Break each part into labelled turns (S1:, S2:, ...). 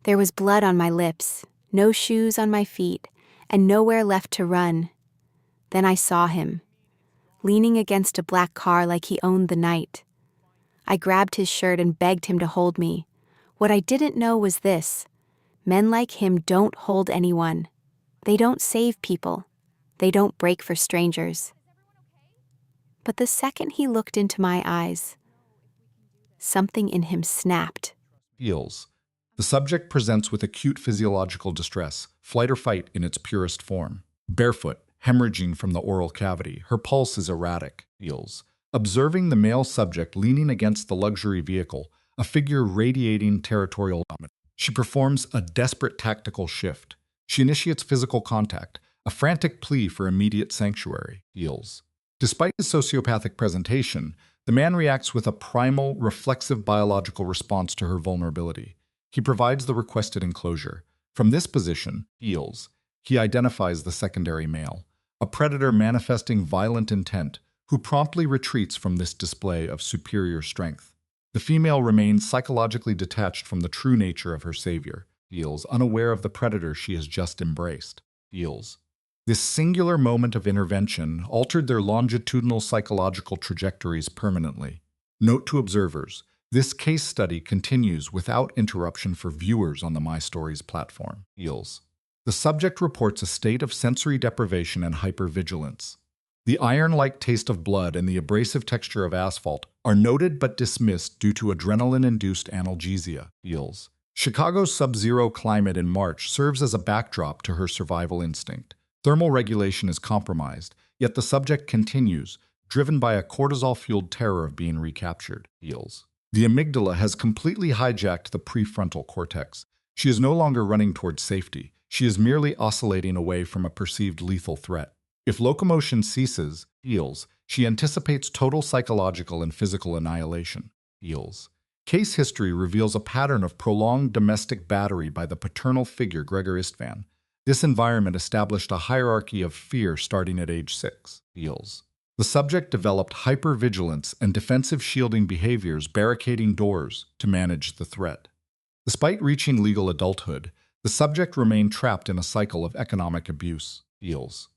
S1: There was blood on my lips, no shoes on my feet, and nowhere left to run. Then I saw him, leaning against a black car like he owned the night. I grabbed his shirt and begged him to hold me. What I didn't know was this: men like him don't hold anyone. They don't save people. They don't break for strangers. But the second he looked into my eyes, something in him snapped.
S2: Feels. The subject presents with acute physiological distress, flight or fight in its purest form. Barefoot, hemorrhaging from the oral cavity, her pulse is erratic. Feels. Observing the male subject leaning against the luxury vehicle, a figure radiating territorial dominance. She performs a desperate tactical shift. She initiates physical contact, a frantic plea for immediate sanctuary. Feels. Despite his sociopathic presentation, the man reacts with a primal, reflexive biological response to her vulnerability. He provides the requested enclosure. From this position, Feels, he identifies the secondary male, a predator manifesting violent intent, who promptly retreats from this display of superior strength. The female remains psychologically detached from the true nature of her savior, Feels, unaware of the predator she has just embraced. Feels. This singular moment of intervention altered their longitudinal psychological trajectories permanently. Note to observers, this case study continues without interruption for viewers on the My Stories platform. Feels. The subject reports a state of sensory deprivation and hypervigilance. The iron-like taste of blood and the abrasive texture of asphalt are noted but dismissed due to adrenaline-induced analgesia. Feels. Chicago's sub-zero climate in March serves as a backdrop to her survival instinct. Thermal regulation is compromised, yet the subject continues, driven by a cortisol-fueled terror of being recaptured. Feels. The amygdala has completely hijacked the prefrontal cortex. She is no longer running towards safety. She is merely oscillating away from a perceived lethal threat. If locomotion ceases, Feels, she anticipates total psychological and physical annihilation. Feels. Case history reveals a pattern of prolonged domestic battery by the paternal figure Gregor Istvan. This environment established a hierarchy of fear starting at age 6. Feels. The subject developed hypervigilance and defensive shielding behaviors, barricading doors to manage the threat. Despite reaching legal adulthood, the subject remained trapped in a cycle of economic abuse. Feels.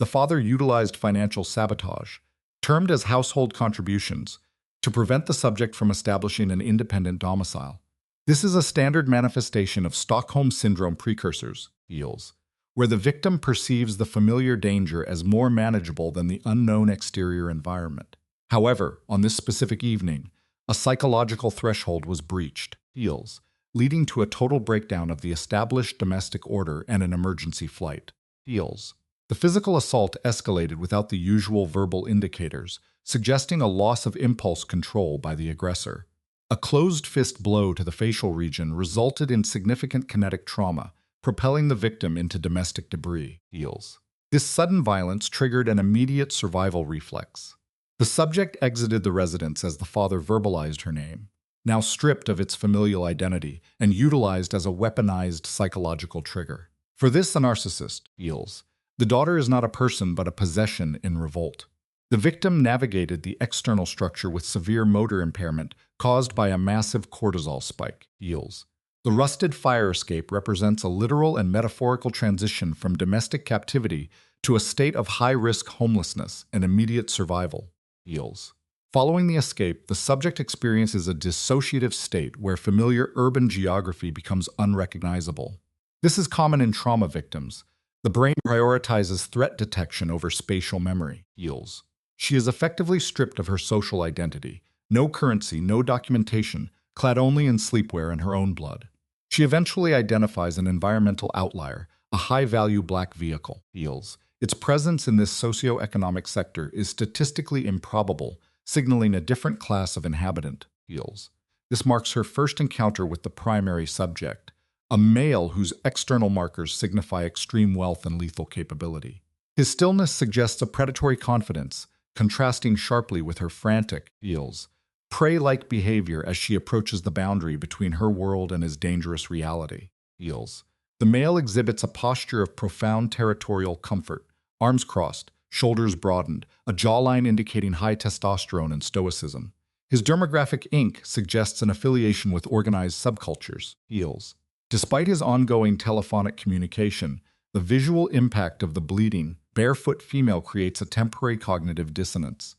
S2: The father utilized financial sabotage, termed as household contributions, to prevent the subject from establishing an independent domicile. This is a standard manifestation of Stockholm Syndrome precursors, Feels, where the victim perceives the familiar danger as more manageable than the unknown exterior environment. However, on this specific evening, a psychological threshold was breached, Feels, leading to a total breakdown of the established domestic order and an emergency flight. Feels. The physical assault escalated without the usual verbal indicators, suggesting a loss of impulse control by the aggressor. A closed fist blow to the facial region resulted in significant kinetic trauma, propelling the victim into domestic debris. Feels. This sudden violence triggered an immediate survival reflex. The subject exited the residence as the father verbalized her name, now stripped of its familial identity and utilized as a weaponized psychological trigger. For this the narcissist, Feels, the daughter is not a person but a possession in revolt. The victim navigated the external structure with severe motor impairment caused by a massive cortisol spike. Feels. The rusted fire escape represents a literal and metaphorical transition from domestic captivity to a state of high-risk homelessness and immediate survival. Feels. Following the escape, the subject experiences a dissociative state where familiar urban geography becomes unrecognizable. This is common in trauma victims. The brain prioritizes threat detection over spatial memory. Feels. She is effectively stripped of her social identity. No currency, no documentation, clad only in sleepwear and her own blood. She eventually identifies an environmental outlier, a high-value black vehicle. Feels. Its presence in this socio-economic sector is statistically improbable, signaling a different class of inhabitant. Feels. This marks her first encounter with the primary subject, a male whose external markers signify extreme wealth and lethal capability. His stillness suggests a predatory confidence, contrasting sharply with her frantic, Feels, prey-like behavior as she approaches the boundary between her world and his dangerous reality. Feels. The male exhibits a posture of profound territorial comfort, arms crossed, shoulders broadened, a jawline indicating high testosterone and stoicism. His dermographic ink suggests an affiliation with organized subcultures. Feels. Despite his ongoing telephonic communication, the visual impact of the bleeding, barefoot female creates a temporary cognitive dissonance.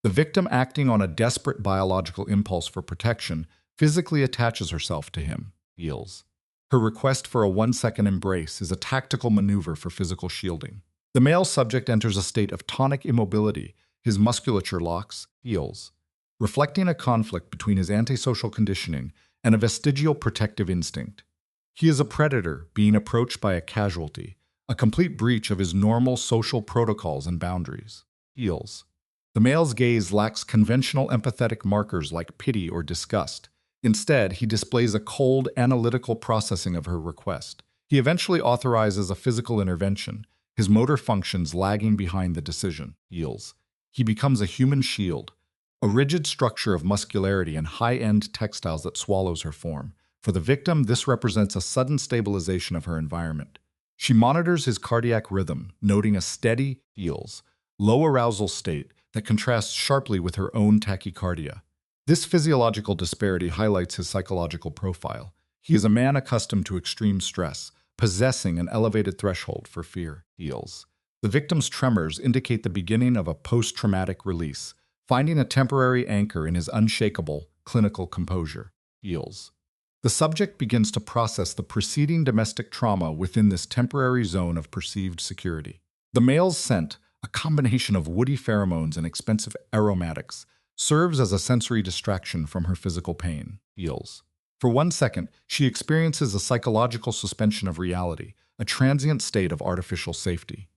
S2: The victim, acting on a desperate biological impulse for protection, physically attaches herself to him, heals. Her request for a 1-second embrace is a tactical maneuver for physical shielding. The male subject enters a state of tonic immobility, his musculature locks, heals, reflecting a conflict between his antisocial conditioning and a vestigial protective instinct. He is a predator being approached by a casualty, a complete breach of his normal social protocols and boundaries. Heals. The male's gaze lacks conventional empathetic markers like pity or disgust. Instead, he displays a cold, analytical processing of her request. He eventually authorizes a physical intervention, his motor functions lagging behind the decision. Heals. He becomes a human shield, a rigid structure of muscularity and high-end textiles that swallows her form. For the victim, this represents a sudden stabilization of her environment. She monitors his cardiac rhythm, noting a steady, heals, low arousal state that contrasts sharply with her own tachycardia. This physiological disparity highlights his psychological profile. He is a man accustomed to extreme stress, possessing an elevated threshold for fear. Heals. The victim's tremors indicate the beginning of a post-traumatic release, finding a temporary anchor in his unshakable, clinical composure. Heals. The subject begins to process the preceding domestic trauma within this temporary zone of perceived security. The male's scent, a combination of woody pheromones and expensive aromatics, serves as a sensory distraction from her physical pain. Heals. For 1 second, she experiences a psychological suspension of reality, a transient state of artificial safety.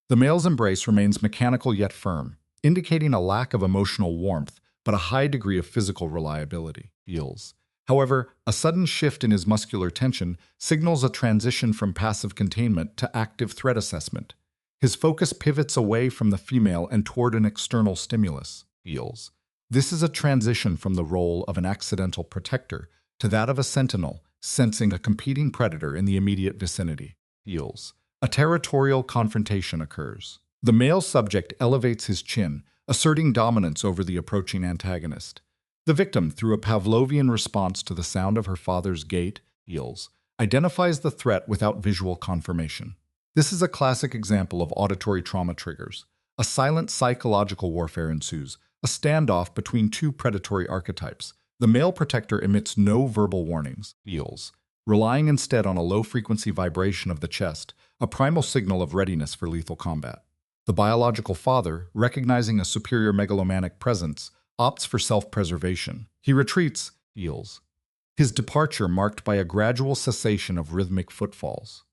S2: The male's embrace remains mechanical yet firm, indicating a lack of emotional warmth, but a high degree of physical reliability. Heals. However, a sudden shift in his muscular tension signals a transition from passive containment to active threat assessment. His focus pivots away from the female and toward an external stimulus. Heals. This is a transition from the role of an accidental protector to that of a sentinel, sensing a competing predator in the immediate vicinity. Heals. A territorial confrontation occurs. The male subject elevates his chin, asserting dominance over the approaching antagonist. The victim, through a Pavlovian response to the sound of her father's gait, heals, identifies the threat without visual confirmation. This is a classic example of auditory trauma triggers. A silent psychological warfare ensues, a standoff between two predatory archetypes. The male protector emits no verbal warnings, heals, relying instead on a low-frequency vibration of the chest, a primal signal of readiness for lethal combat. The biological father, recognizing a superior megalomaniac presence, opts for self-preservation. He retreats, heals. His departure marked by a gradual cessation of rhythmic footfalls.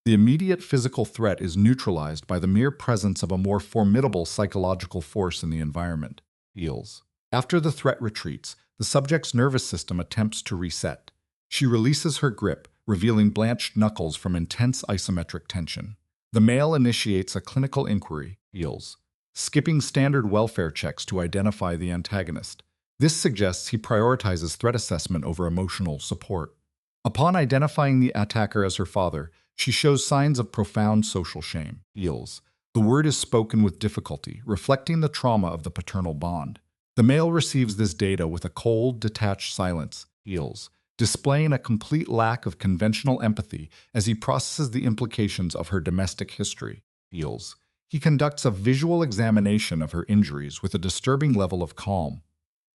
S2: The immediate physical threat is neutralized by the mere presence of a more formidable psychological force in the environment. Heals. After the threat retreats, the subject's nervous system attempts to reset. She releases her grip, revealing blanched knuckles from intense isometric tension. The male initiates a clinical inquiry, heals, skipping standard welfare checks to identify the antagonist. This suggests he prioritizes threat assessment over emotional support. Upon identifying the attacker as her father, she shows signs of profound social shame. Heals. The word is spoken with difficulty, reflecting the trauma of the paternal bond. The male receives this data with a cold, detached silence. Heals, displaying a complete lack of conventional empathy as he processes the implications of her domestic history. Heals. He conducts a visual examination of her injuries with a disturbing level of calm.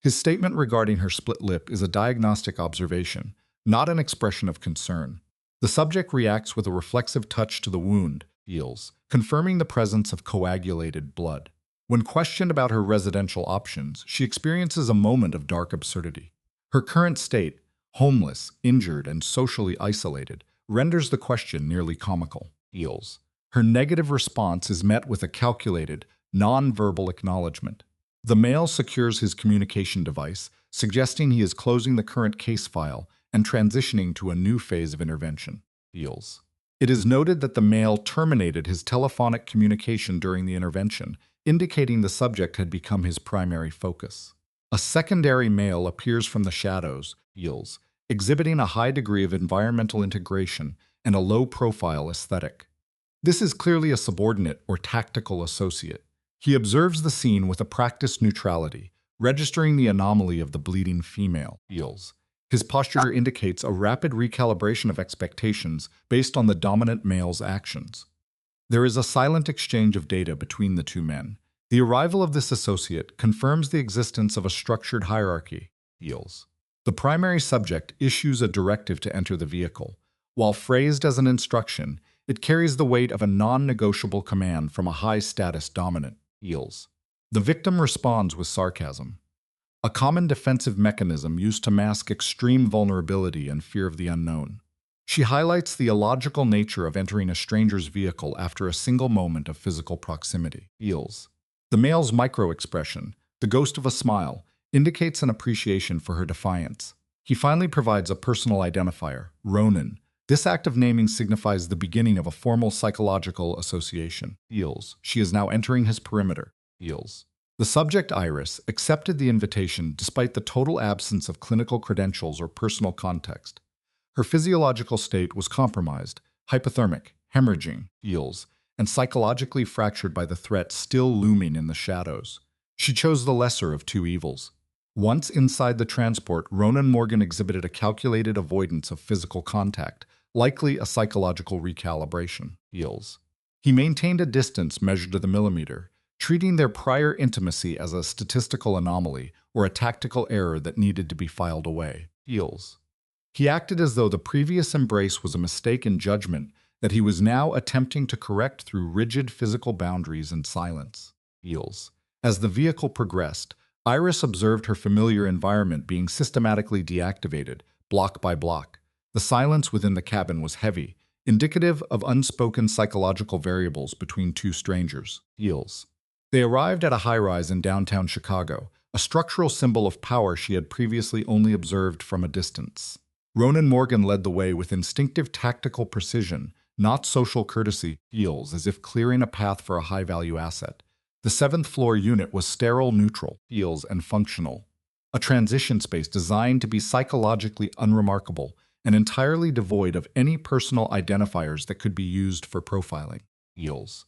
S2: His statement regarding her split lip is a diagnostic observation, not an expression of concern. The subject reacts with a reflexive touch to the wound, heals, confirming the presence of coagulated blood. When questioned about her residential options, she experiences a moment of dark absurdity. Her current state, homeless, injured, and socially isolated, renders the question nearly comical. Heals. Her negative response is met with a calculated, non-verbal acknowledgement. The male secures his communication device, suggesting he is closing the current case file and transitioning to a new phase of intervention. Heals. It is noted that the male terminated his telephonic communication during the intervention, indicating the subject had become his primary focus. A secondary male appears from the shadows, heals, exhibiting a high degree of environmental integration and a low-profile aesthetic. This is clearly a subordinate or tactical associate. He observes the scene with a practiced neutrality, registering the anomaly of the bleeding female. Heals. His posture indicates a rapid recalibration of expectations based on the dominant male's actions. There is a silent exchange of data between the two men. The arrival of this associate confirms the existence of a structured hierarchy. Heels. The primary subject issues a directive to enter the vehicle. While phrased as an instruction, it carries the weight of a non-negotiable command from a high-status dominant. Heels. The victim responds with sarcasm, a common defensive mechanism used to mask extreme vulnerability and fear of the unknown. She highlights the illogical nature of entering a stranger's vehicle after a single moment of physical proximity. Heels. The male's micro-expression, the ghost of a smile, indicates an appreciation for her defiance. He finally provides a personal identifier, Ronan. This act of naming signifies the beginning of a formal psychological association. Heels. She is now entering his perimeter. Heels. The subject, Iris, accepted the invitation despite the total absence of clinical credentials or personal context. Her physiological state was compromised, hypothermic, hemorrhaging, Heels, and psychologically fractured by the threat still looming in the shadows. She chose the lesser of two evils. Once inside the transport, Ronan Morgan exhibited a calculated avoidance of physical contact, likely a psychological recalibration. Heels. He maintained a distance measured to the millimeter, treating their prior intimacy as a statistical anomaly or a tactical error that needed to be filed away. Heels. He acted as though the previous embrace was a mistake in judgment that he was now attempting to correct through rigid physical boundaries and silence. Heels. As the vehicle progressed, Iris observed her familiar environment being systematically deactivated, block by block. The silence within the cabin was heavy, indicative of unspoken psychological variables between two strangers. Heels. They arrived at a high-rise in downtown Chicago, a structural symbol of power she had previously only observed from a distance. Ronan Morgan led the way with instinctive tactical precision, not social courtesy. Heels, as if clearing a path for a high-value asset. The seventh-floor unit was sterile, neutral, Heels, and functional. A transition space designed to be psychologically unremarkable and entirely devoid of any personal identifiers that could be used for profiling. Heels.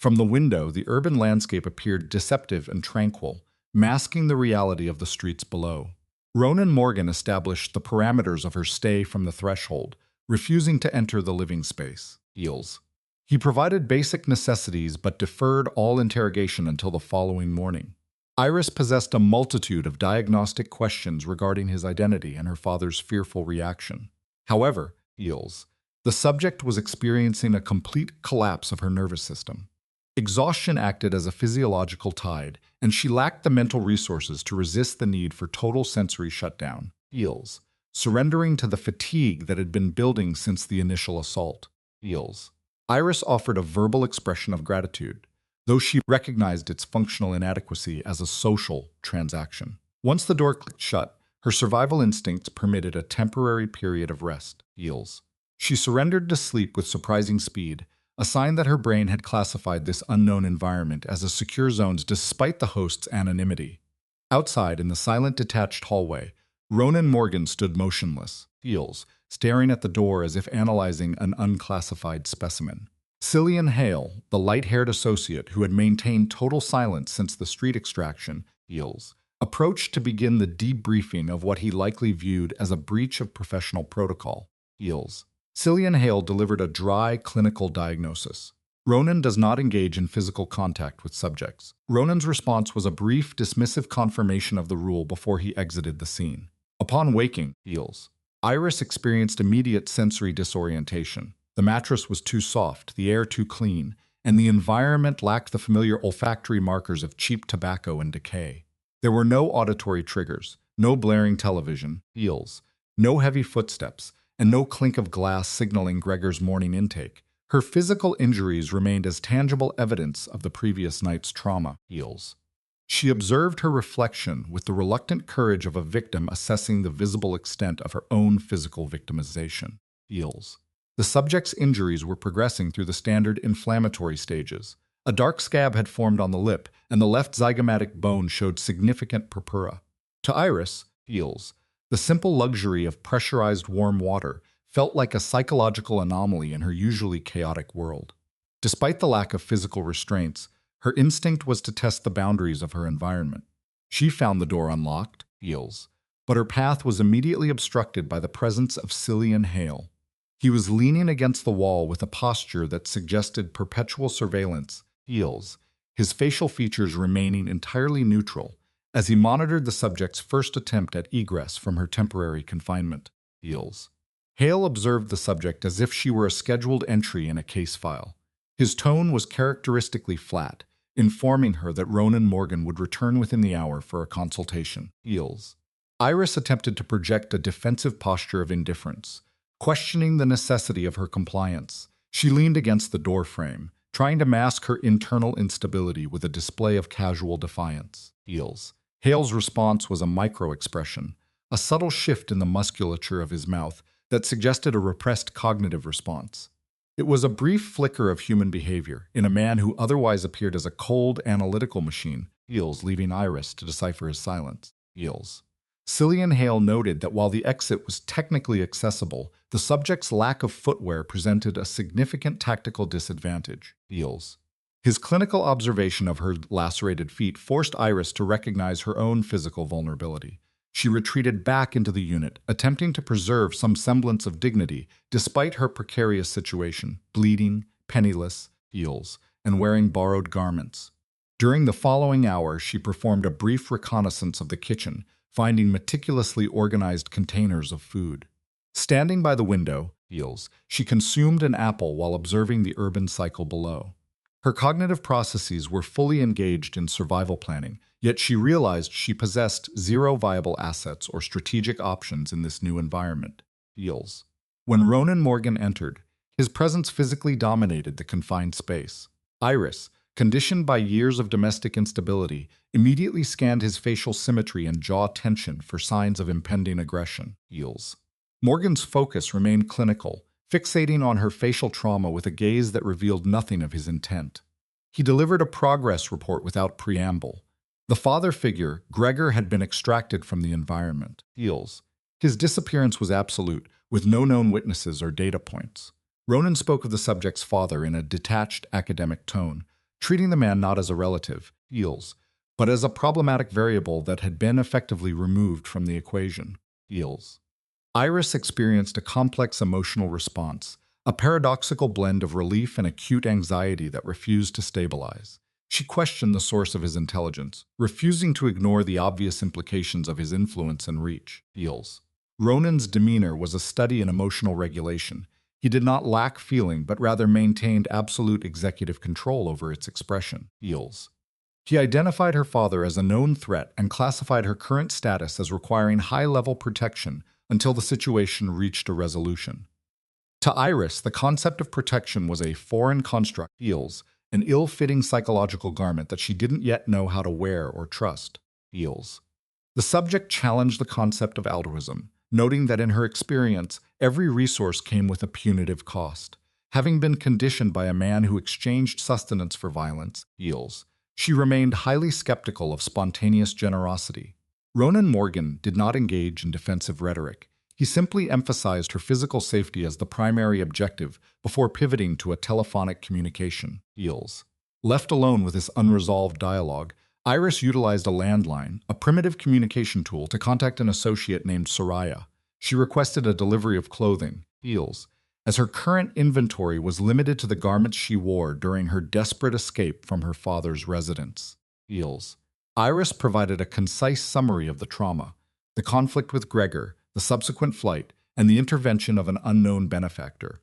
S2: From the window, the urban landscape appeared deceptive and tranquil, masking the reality of the streets below. Ronan Morgan established the parameters of her stay from the threshold, refusing to enter the living space. Heels. He provided basic necessities but deferred all interrogation until the following morning. Iris possessed a multitude of diagnostic questions regarding his identity and her father's fearful reaction. However, Heels, the subject was experiencing a complete collapse of her nervous system. Exhaustion acted as a physiological tide, and she lacked the mental resources to resist the need for total sensory shutdown. Heels. Surrendering to the fatigue that had been building since the initial assault. Heels. Iris offered a verbal expression of gratitude, though she recognized its functional inadequacy as a social transaction. Once the door clicked shut, her survival instincts permitted a temporary period of rest. Heels. She surrendered to sleep with surprising speed, a sign that her brain had classified this unknown environment as a secure zone despite the host's anonymity. Outside, in the silent detached hallway, Ronan Morgan stood motionless, Heels, staring at the door as if analyzing an unclassified specimen. Cillian Hale, the light-haired associate who had maintained total silence since the street extraction, Heels, approached to begin the debriefing of what he likely viewed as a breach of professional protocol. Heels. Cillian Hale delivered a dry, clinical diagnosis. Ronan does not engage in physical contact with subjects. Ronan's response was a brief, dismissive confirmation of the rule before he exited the scene. Upon waking, Heels, Iris experienced immediate sensory disorientation. The mattress was too soft, the air too clean, and the environment lacked the familiar olfactory markers of cheap tobacco and decay. There were no auditory triggers, no blaring television, Heels, no heavy footsteps, and no clink of glass signaling Gregor's morning intake. Her physical injuries remained as tangible evidence of the previous night's trauma. Heels. She observed her reflection with the reluctant courage of a victim assessing the visible extent of her own physical victimization. Heels. The subject's injuries were progressing through the standard inflammatory stages. A dark scab had formed on the lip, and the left zygomatic bone showed significant purpura. To Iris, Heels, the simple luxury of pressurized warm water felt like a psychological anomaly in her usually chaotic world. Despite the lack of physical restraints, her instinct was to test the boundaries of her environment. She found the door unlocked, Heels, but her path was immediately obstructed by the presence of Cillian Hale. He was leaning against the wall with a posture that suggested perpetual surveillance, heels, his facial features remaining entirely neutral as he monitored the subject's first attempt at egress from her temporary confinement. Heels. Hale observed the subject as if she were a scheduled entry in a case file. His tone was characteristically flat, informing her that Ronan Morgan would return within the hour for a consultation. Heels. Iris attempted to project a defensive posture of indifference, questioning the necessity of her compliance. She leaned against the doorframe, trying to mask her internal instability with a display of casual defiance. Heels. Hale's response was a micro-expression, a subtle shift in the musculature of his mouth that suggested a repressed cognitive response. It was a brief flicker of human behavior in a man who otherwise appeared as a cold, analytical machine, Heels leaving Iris to decipher his silence. Heels. Cillian Hale noted that while the exit was technically accessible, the subject's lack of footwear presented a significant tactical disadvantage. Heels. His clinical observation of her lacerated feet forced Iris to recognize her own physical vulnerability. She retreated back into the unit, attempting to preserve some semblance of dignity despite her precarious situation, bleeding, penniless, heels, and wearing borrowed garments. During the following hour, she performed a brief reconnaissance of the kitchen, finding meticulously organized containers of food. Standing by the window, heels, she consumed an apple while observing the urban cycle below. Her cognitive processes were fully engaged in survival planning, yet she realized she possessed zero viable assets or strategic options in this new environment. Heels. When Ronan Morgan entered, his presence physically dominated the confined space. Iris, conditioned by years of domestic instability, immediately scanned his facial symmetry and jaw tension for signs of impending aggression. Heels. Morgan's focus remained clinical, fixating on her facial trauma with a gaze that revealed nothing of his intent. He delivered a progress report without preamble. The father figure, Gregor, had been extracted from the environment. Heels. His disappearance was absolute, with no known witnesses or data points. Ronan spoke of the subject's father in a detached academic tone, treating the man not as a relative, Heels, but as a problematic variable that had been effectively removed from the equation. Heels. Iris experienced a complex emotional response, a paradoxical blend of relief and acute anxiety that refused to stabilize. She questioned the source of his intelligence, refusing to ignore the obvious implications of his influence and reach. Heels. Ronan's demeanor was a study in emotional regulation. He did not lack feeling, but rather maintained absolute executive control over its expression. Heels. He identified her father as a known threat and classified her current status as requiring high-level protection until the situation reached a resolution. To Iris, the concept of protection was a foreign construct. Heels. An ill-fitting psychological garment that she didn't yet know how to wear or trust. Heels. The subject challenged the concept of altruism, noting that in her experience, every resource came with a punitive cost. Having been conditioned by a man who exchanged sustenance for violence, Heels, she remained highly skeptical of spontaneous generosity. Ronan Morgan did not engage in defensive rhetoric. He simply emphasized her physical safety as the primary objective before pivoting to a telephonic communication. Heels. Left alone with this unresolved dialogue, Iris utilized a landline, a primitive communication tool, to contact an associate named Soraya. She requested a delivery of clothing, Heels, as her current inventory was limited to the garments she wore during her desperate escape from her father's residence. Heels. Iris provided a concise summary of the trauma, the conflict with Gregor, the subsequent flight, and the intervention of an unknown benefactor.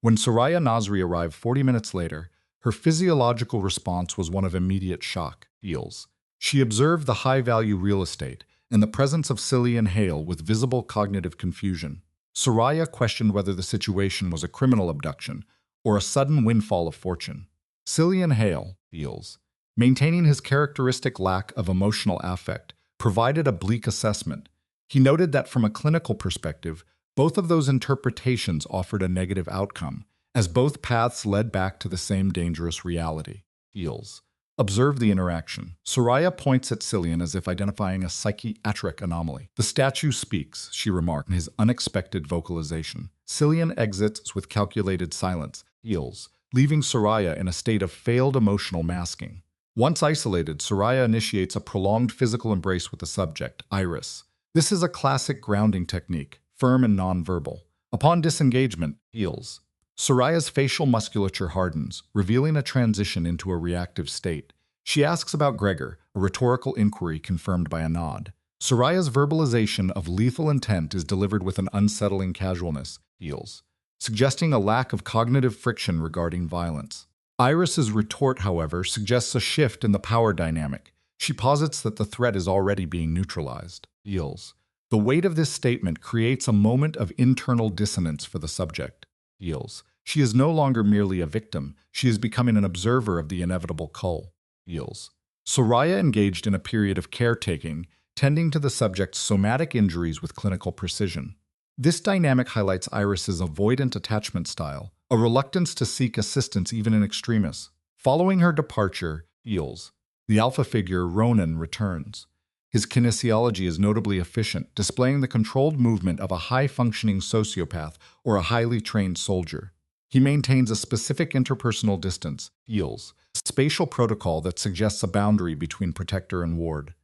S2: When Soraya Nasri arrived 40 minutes later, her physiological response was one of immediate shock. Heels. She observed the high-value real estate and the presence of Cillian Hale with visible cognitive confusion. Soraya questioned whether the situation was a criminal abduction or a sudden windfall of fortune. Cillian Hale, Heels, maintaining his characteristic lack of emotional affect, provided a bleak assessment. He noted that from a clinical perspective, both of those interpretations offered a negative outcome, as both paths led back to the same dangerous reality. Heels. Observe the interaction. Soraya points at Cillian as if identifying a psychiatric anomaly. The statue speaks, she remarked in his unexpected vocalization. Cillian exits with calculated silence, Heels, leaving Soraya in a state of failed emotional masking. Once isolated, Soraya initiates a prolonged physical embrace with the subject, Iris. This is a classic grounding technique, firm and nonverbal. Upon disengagement, heals. Soraya's facial musculature hardens, revealing a transition into a reactive state. She asks about Gregor, a rhetorical inquiry confirmed by a nod. Soraya's verbalization of lethal intent is delivered with an unsettling casualness, heals, suggesting a lack of cognitive friction regarding violence. Iris's retort, however, suggests a shift in the power dynamic. She posits that the threat is already being neutralized, heals. The weight of this statement creates a moment of internal dissonance for the subject, heals. She is no longer merely a victim, she is becoming an observer of the inevitable cull, heals. Soraya engaged in a period of caretaking, tending to the subject's somatic injuries with clinical precision. This dynamic highlights Iris's avoidant attachment style, a reluctance to seek assistance even in extremis. Following her departure, heals. The alpha figure, Ronan, returns. His kinesiology is notably efficient, displaying the controlled movement of a high-functioning sociopath or a highly trained soldier. He maintains a specific interpersonal distance, heals, spatial protocol that suggests a boundary between protector and ward.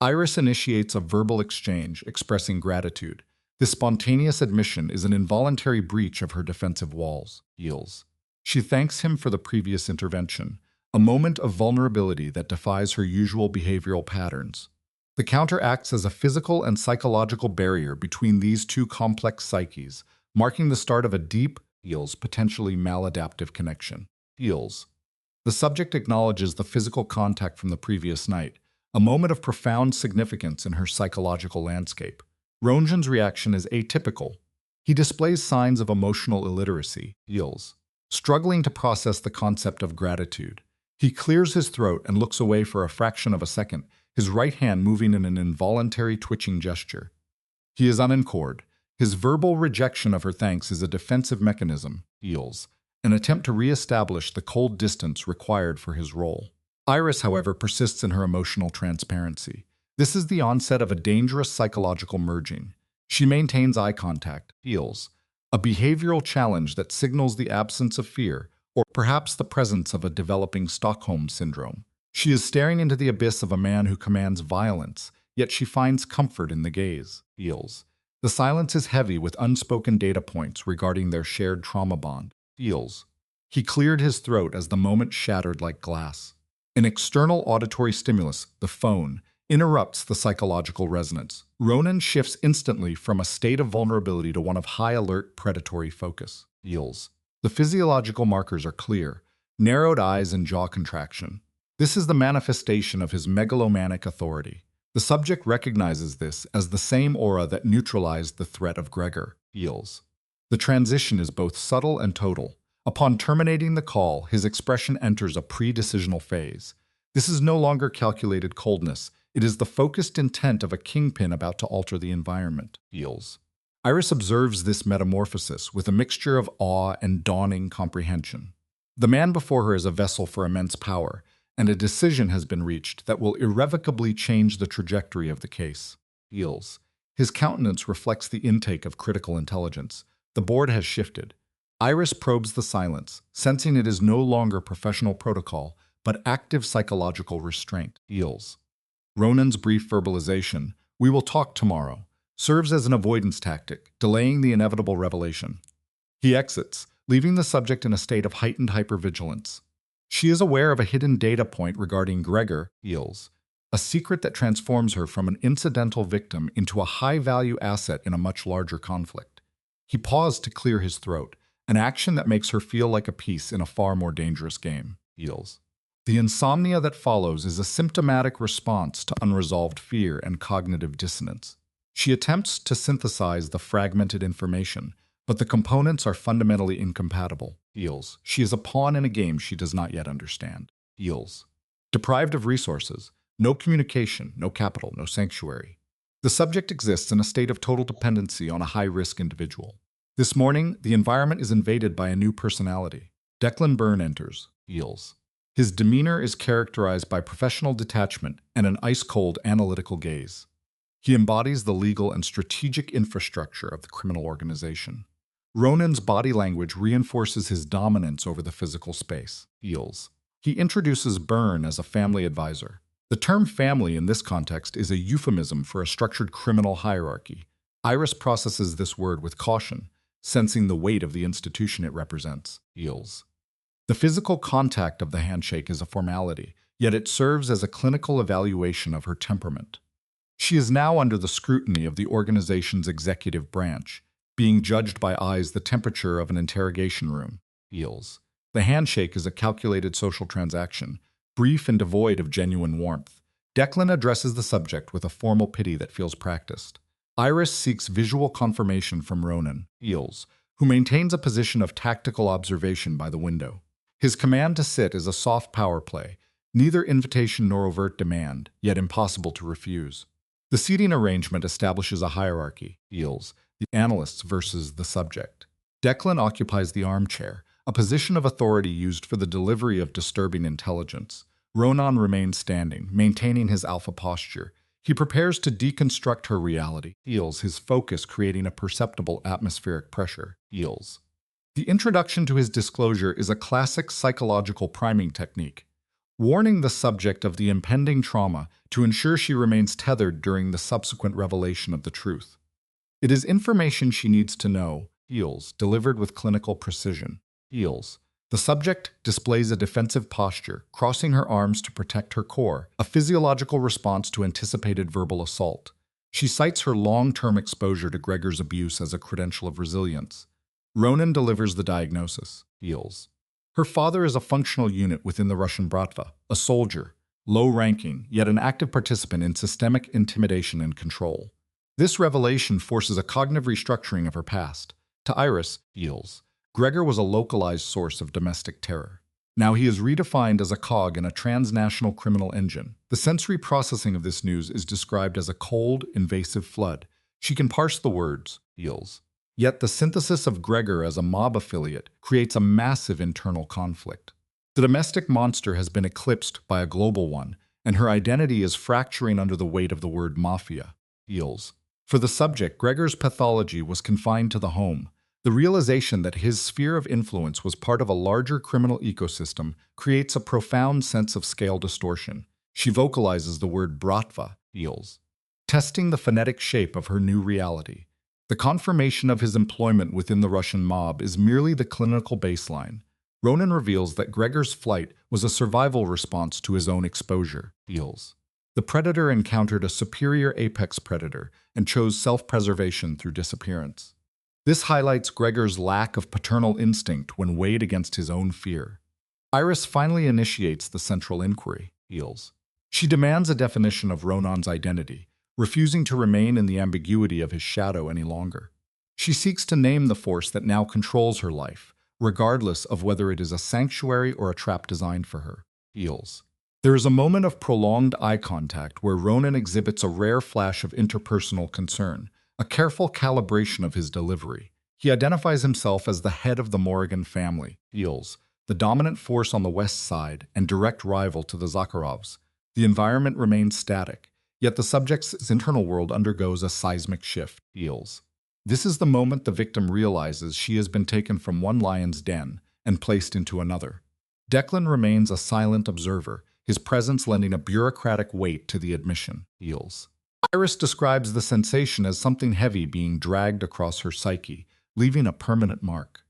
S2: Iris initiates a verbal exchange, expressing gratitude. This spontaneous admission is an involuntary breach of her defensive walls, heals. She thanks him for the previous intervention, a moment of vulnerability that defies her usual behavioral patterns. The counter acts as a physical and psychological barrier between these two complex psyches, marking the start of a deep, heals, potentially maladaptive connection. Heals. The subject acknowledges the physical contact from the previous night, a moment of profound significance in her psychological landscape. Ronjan's reaction is atypical. He displays signs of emotional illiteracy, heals, struggling to process the concept of gratitude. He clears his throat and looks away for a fraction of a second, his right hand moving in an involuntary twitching gesture. He is unencored. His verbal rejection of her thanks is a defensive mechanism, heals, an attempt to re-establish the cold distance required for his role. Iris, however, persists in her emotional transparency. This is the onset of a dangerous psychological merging. She maintains eye contact, heals, a behavioral challenge that signals the absence of fear, or perhaps the presence of a developing Stockholm syndrome. She is staring into the abyss of a man who commands violence, yet she finds comfort in the gaze, heals. The silence is heavy with unspoken data points regarding their shared trauma bond, heals. He cleared his throat as the moment shattered like glass. An external auditory stimulus, the phone, interrupts the psychological resonance. Ronan shifts instantly from a state of vulnerability to one of high-alert predatory focus, heals. The physiological markers are clear, narrowed eyes and jaw contraction. This is the manifestation of his megalomaniac authority. The subject recognizes this as the same aura that neutralized the threat of Gregor, heals. The transition is both subtle and total. Upon terminating the call, his expression enters a pre-decisional phase. This is no longer calculated coldness. It is the focused intent of a kingpin about to alter the environment, heals. Iris observes this metamorphosis with a mixture of awe and dawning comprehension. The man before her is a vessel for immense power, and a decision has been reached that will irrevocably change the trajectory of the case, heals. His countenance reflects the intake of critical intelligence. The board has shifted. Iris probes the silence, sensing it is no longer professional protocol, but active psychological restraint, heals. Ronan's brief verbalization, "We will talk tomorrow," serves as an avoidance tactic, delaying the inevitable revelation. He exits, leaving the subject in a state of heightened hypervigilance. She is aware of a hidden data point regarding Gregor, heals, a secret that transforms her from an incidental victim into a high-value asset in a much larger conflict. He paused to clear his throat, an action that makes her feel like a piece in a far more dangerous game, heals. The insomnia that follows is a symptomatic response to unresolved fear and cognitive dissonance. She attempts to synthesize the fragmented information, but the components are fundamentally incompatible, heals. She is a pawn in a game she does not yet understand, heals. Deprived of resources, no communication, no capital, no sanctuary. The subject exists in a state of total dependency on a high-risk individual. This morning, the environment is invaded by a new personality. Declan Byrne enters, heals. His demeanor is characterized by professional detachment and an ice-cold analytical gaze. He embodies the legal and strategic infrastructure of the criminal organization. Ronan's body language reinforces his dominance over the physical space, heals. He introduces Byrne as a family advisor. The term family in this context is a euphemism for a structured criminal hierarchy. Iris processes this word with caution, sensing the weight of the institution it represents. Heals. The physical contact of the handshake is a formality, yet it serves as a clinical evaluation of her temperament. She is now under the scrutiny of the organization's executive branch, being judged by eyes the temperature of an interrogation room. Heals. The handshake is a calculated social transaction, brief and devoid of genuine warmth. Declan addresses the subject with a formal pity that feels practiced. Iris seeks visual confirmation from Ronan, Heals, who maintains a position of tactical observation by the window. His command to sit is a soft power play, neither invitation nor overt demand, yet impossible to refuse. The seating arrangement establishes a hierarchy, Heals, the analysts versus the subject. Declan occupies the armchair, a position of authority used for the delivery of disturbing intelligence. Ronan remains standing, maintaining his alpha posture. He prepares to deconstruct her reality. Heals, his focus creating a perceptible atmospheric pressure. Heals. The introduction to his disclosure is a classic psychological priming technique, warning the subject of the impending trauma to ensure she remains tethered during the subsequent revelation of the truth. It is information she needs to know, Heals, delivered with clinical precision. Heals. The subject displays a defensive posture, crossing her arms to protect her core, a physiological response to anticipated verbal assault. She cites her long-term exposure to Gregor's abuse as a credential of resilience. Ronan delivers the diagnosis. Heals. Her father is a functional unit within the Russian Bratva, a soldier, low-ranking, yet an active participant in systemic intimidation and control. This revelation forces a cognitive restructuring of her past. To Iris, Heals, Gregor was a localized source of domestic terror. Now he is redefined as a cog in a transnational criminal engine. The sensory processing of this news is described as a cold, invasive flood. She can parse the words, Heals. Yet the synthesis of Gregor as a mob affiliate creates a massive internal conflict. The domestic monster has been eclipsed by a global one, and her identity is fracturing under the weight of the word Mafia. Heals. For the subject, Gregor's pathology was confined to the home. The realization that his sphere of influence was part of a larger criminal ecosystem creates a profound sense of scale distortion. She vocalizes the word bratva, Heals, testing the phonetic shape of her new reality. The confirmation of his employment within the Russian mob is merely the clinical baseline. Ronan reveals that Gregor's flight was a survival response to his own exposure, Heals. The predator encountered a superior apex predator and chose self-preservation through disappearance. This highlights Gregor's lack of paternal instinct when weighed against his own fear. Iris finally initiates the central inquiry, Heals. She demands a definition of Ronan's identity, refusing to remain in the ambiguity of his shadow any longer. She seeks to name the force that now controls her life, regardless of whether it is a sanctuary or a trap designed for her, Heals. There is a moment of prolonged eye contact where Ronan exhibits a rare flash of interpersonal concern, a careful calibration of his delivery. He identifies himself as the head of the Morrigan family, Heals, the dominant force on the west side and direct rival to the Zakharovs. The environment remains static, yet the subject's internal world undergoes a seismic shift, Heals. This is the moment the victim realizes she has been taken from one lion's den and placed into another. Declan remains a silent observer, his presence lending a bureaucratic weight to the admission, Heals. Iris describes the sensation as something heavy being dragged across her psyche, leaving a permanent mark.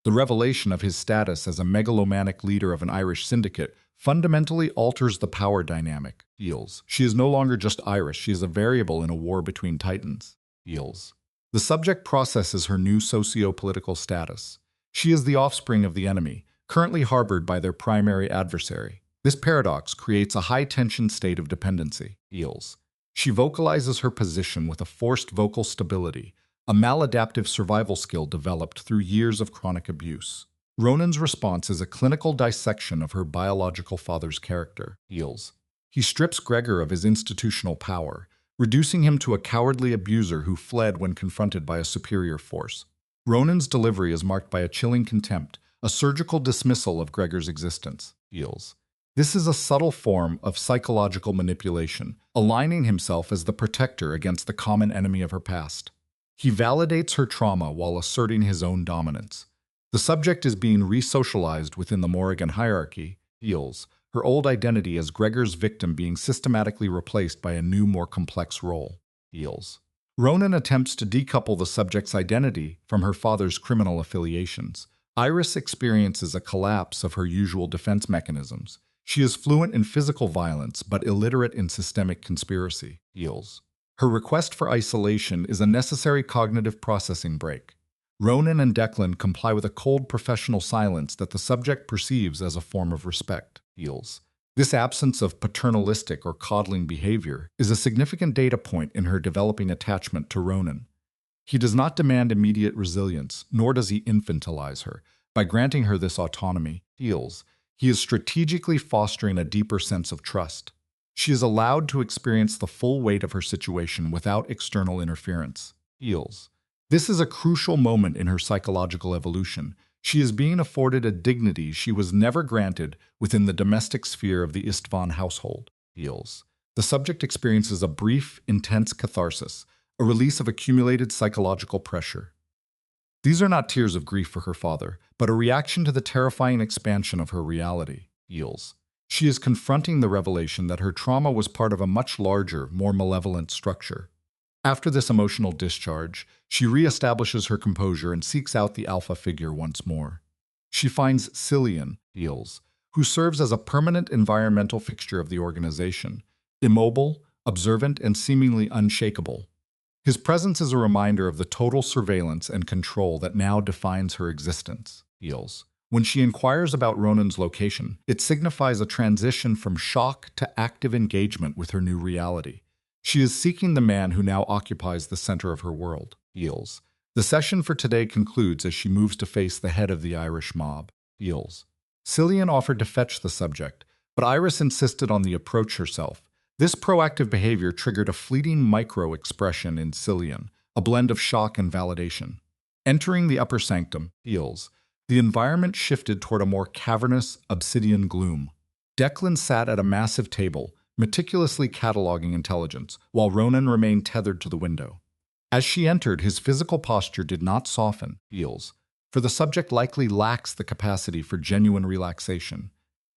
S2: The revelation of his status as a megalomaniac leader of an Irish syndicate fundamentally alters the power dynamic, Heals. She is no longer just Irish, she is a variable in a war between titans, Heals. The subject processes her new socio-political status. She is the offspring of the enemy, currently harbored by their primary adversary. This paradox creates a high-tension state of dependency, Heals. She vocalizes her position with a forced vocal stability, a maladaptive survival skill developed through years of chronic abuse. Ronan's response is a clinical dissection of her biological father's character, Heals. He strips Gregor of his institutional power, reducing him to a cowardly abuser who fled when confronted by a superior force. Ronan's delivery is marked by a chilling contempt, a surgical dismissal of Gregor's existence, Heals. This is a subtle form of psychological manipulation, aligning himself as the protector against the common enemy of her past. He validates her trauma while asserting his own dominance. The subject is being re-socialized within the Morrigan hierarchy, Heals, her old identity as Gregor's victim being systematically replaced by a new, more complex role. Heals. Ronan attempts to decouple the subject's identity from her father's criminal affiliations. Iris experiences a collapse of her usual defense mechanisms. She is fluent in physical violence, but illiterate in systemic conspiracy. Heals. Her request for isolation is a necessary cognitive processing break. Ronan and Declan comply with a cold professional silence that the subject perceives as a form of respect. Heals. This absence of paternalistic or coddling behavior is a significant data point in her developing attachment to Ronan. He does not demand immediate resilience, nor does he infantilize her. By granting her this autonomy, Heals, he is strategically fostering a deeper sense of trust. She is allowed to experience the full weight of her situation without external interference. Heals. This is a crucial moment in her psychological evolution. She is being afforded a dignity she was never granted within the domestic sphere of the Istvan household. Heals. The subject experiences a brief, intense catharsis, a release of accumulated psychological pressure. These are not tears of grief for her father, but a reaction to the terrifying expansion of her reality. Heals. She is confronting the revelation that her trauma was part of a much larger, more malevolent structure. After this emotional discharge, she reestablishes her composure and seeks out the alpha figure once more. She finds Cillian, Heals, who serves as a permanent environmental fixture of the organization, immobile, observant, and seemingly unshakable. His presence is a reminder of the total surveillance and control that now defines her existence. Heals. When she inquires about Ronan's location, it signifies a transition from shock to active engagement with her new reality. She is seeking the man who now occupies the center of her world. Heals. The session for today concludes as she moves to face the head of the Irish mob. Heals. Cillian offered to fetch the subject, but Iris insisted on the approach herself. This proactive behavior triggered a fleeting micro-expression in Cillian, a blend of shock and validation. Entering the upper sanctum, Heals, the environment shifted toward a more cavernous, obsidian gloom. Declan sat at a massive table, meticulously cataloging intelligence, while Ronan remained tethered to the window. As she entered, his physical posture did not soften, Heals, for the subject likely lacks the capacity for genuine relaxation.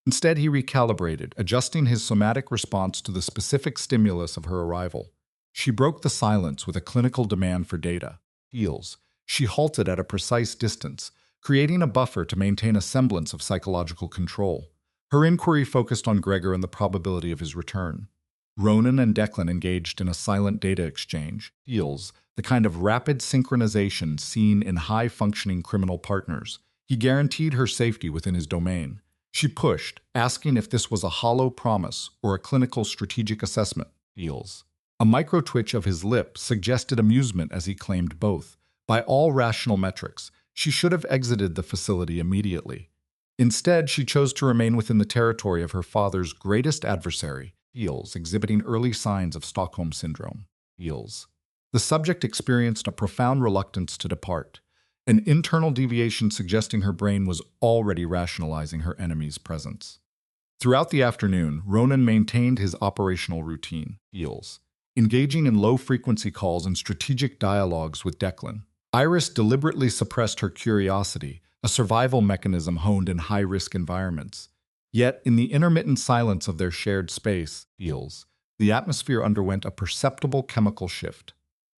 S2: Instead, he recalibrated, adjusting his somatic response to the specific stimulus of her arrival. She broke the silence with a clinical demand for data. Heals. She halted at a precise distance, creating a buffer to maintain a semblance of psychological control. Her inquiry focused on Gregor and the probability of his return. Ronan and Declan engaged in a silent data exchange. Heals, the kind of rapid synchronization seen in high-functioning criminal partners. He guaranteed her safety within his domain. She pushed, asking if this was a hollow promise or a clinical strategic assessment. Heals. A micro-twitch of his lip suggested amusement as he claimed both. By all rational metrics, she should have exited the facility immediately. Instead, she chose to remain within the territory of her father's greatest adversary, Heals, exhibiting early signs of Stockholm Syndrome. Heals. The subject experienced a profound reluctance to depart, an internal deviation suggesting her brain was already rationalizing her enemy's presence. Throughout the afternoon, Ronan maintained his operational routine, Heals, engaging in low-frequency calls and strategic dialogues with Declan. Iris deliberately suppressed her curiosity, a survival mechanism honed in high-risk environments. Yet, in the intermittent silence of their shared space, Heals, the atmosphere underwent a perceptible chemical shift.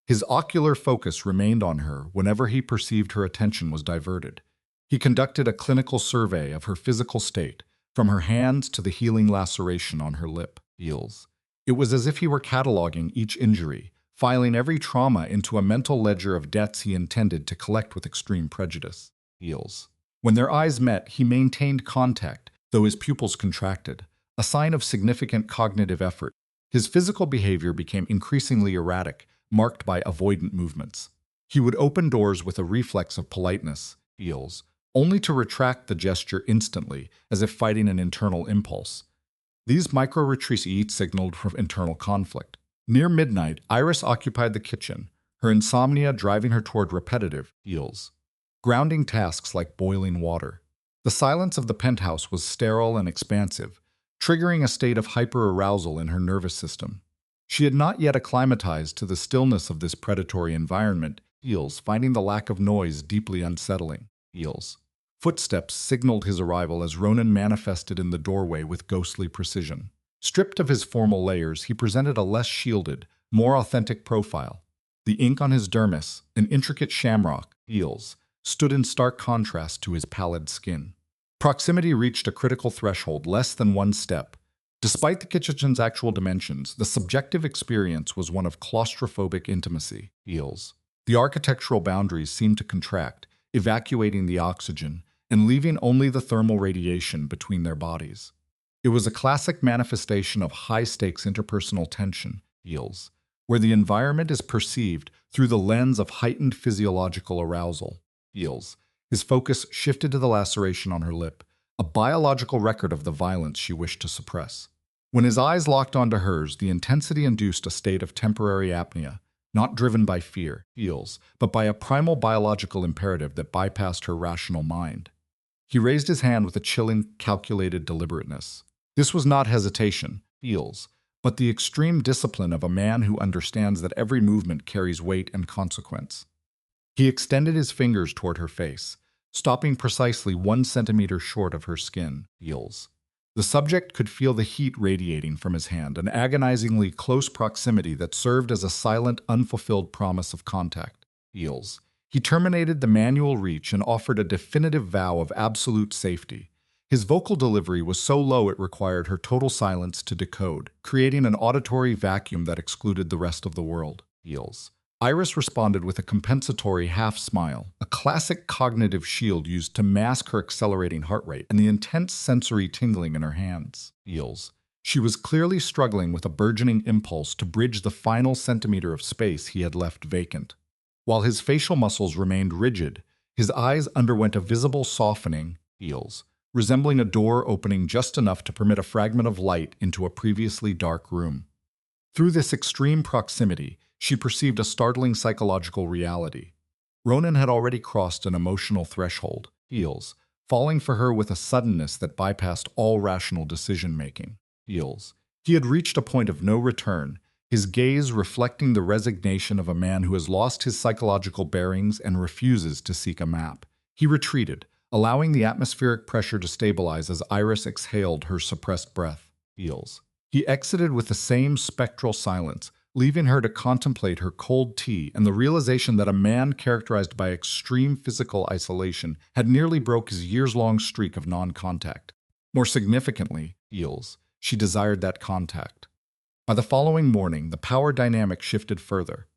S2: His ocular focus remained on her whenever he perceived her attention was diverted. He conducted a clinical survey of her physical state, from her hands to the healing laceration on her lip. Heals. It was as if he were cataloging each injury, filing every trauma into a mental ledger of debts he intended to collect with extreme prejudice. Heals. When their eyes met, he maintained contact, though his pupils contracted, a sign of significant cognitive effort. His physical behavior became increasingly erratic, marked by avoidant movements. He would open doors with a reflex of politeness, Heals, only to retract the gesture instantly, as if fighting an internal impulse. These micro-retreats signaled for internal conflict. Near midnight, Iris occupied the kitchen, her insomnia driving her toward repetitive, Heals, grounding tasks like boiling water. The silence of the penthouse was sterile and expansive, triggering a state of hyper-arousal in her nervous system. She had not yet acclimatized to the stillness of this predatory environment, Heals, finding the lack of noise deeply unsettling. Heals. Footsteps signaled his arrival as Ronan manifested in the doorway with ghostly precision. Stripped of his formal layers, he presented a less shielded, more authentic profile. The ink on his dermis, an intricate shamrock, heels, stood in stark contrast to his pallid skin. Proximity reached a critical threshold, less than one step. Despite the kitchen's actual dimensions, the subjective experience was one of claustrophobic intimacy. Heels. The architectural boundaries seemed to contract, evacuating the oxygen and leaving only the thermal radiation between their bodies. It was a classic manifestation of high-stakes interpersonal tension, heels, where the environment is perceived through the lens of heightened physiological arousal. Heels. His focus shifted to the laceration on her lip, a biological record of the violence she wished to suppress. When his eyes locked onto hers, the intensity induced a state of temporary apnea, not driven by fear, heels, but by a primal biological imperative that bypassed her rational mind. He raised his hand with a chilling, calculated deliberateness. This was not hesitation, heels, but the extreme discipline of a man who understands that every movement carries weight and consequence. He extended his fingers toward her face, stopping precisely 1 centimeter short of her skin, heels. The subject could feel the heat radiating from his hand, an agonizingly close proximity that served as a silent, unfulfilled promise of contact, heels. He terminated the manual reach and offered a definitive vow of absolute safety. His vocal delivery was so low it required her total silence to decode, creating an auditory vacuum that excluded the rest of the world. Heels. Iris responded with a compensatory half-smile, a classic cognitive shield used to mask her accelerating heart rate and the intense sensory tingling in her hands. Heels. She was clearly struggling with a burgeoning impulse to bridge the final centimeter of space he had left vacant. While his facial muscles remained rigid, his eyes underwent a visible softening, heels, resembling a door opening just enough to permit a fragment of light into a previously dark room. Through this extreme proximity, she perceived a startling psychological reality. Ronan had already crossed an emotional threshold, heels, falling for her with a suddenness that bypassed all rational decision-making. Heels. He had reached a point of no return, his gaze reflecting the resignation of a man who has lost his psychological bearings and refuses to seek a map. He retreated, allowing the atmospheric pressure to stabilize as Iris exhaled her suppressed breath. Heels. He exited with the same spectral silence, leaving her to contemplate her cold tea and the realization that a man characterized by extreme physical isolation had nearly broke his years-long streak of non-contact. More significantly, heels, she desired that contact. By the following morning, the power dynamic shifted further.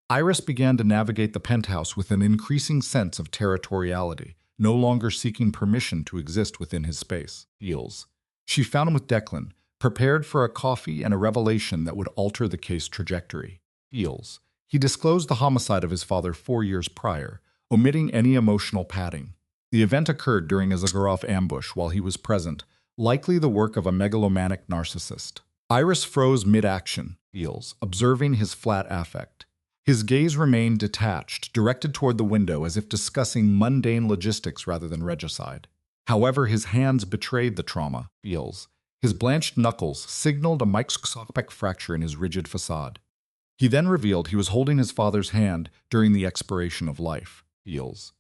S2: Iris began to navigate the penthouse with an increasing sense of territoriality, no longer seeking permission to exist within his space. Heels. She found him with Declan, prepared for a coffee and a revelation that would alter the case trajectory. Heels. He disclosed the homicide of his father 4 years prior, omitting any emotional padding. The event occurred during a Zagorov ambush while he was present, likely the work of a megalomaniac narcissist. Iris froze mid-action, heels, observing his flat affect. His gaze remained detached, directed toward the window as if discussing mundane logistics rather than regicide. However, his hands betrayed the trauma, heels. His blanched knuckles signaled a microscopic fracture in his rigid facade. He then revealed he was holding his father's hand during the expiration of life, heels.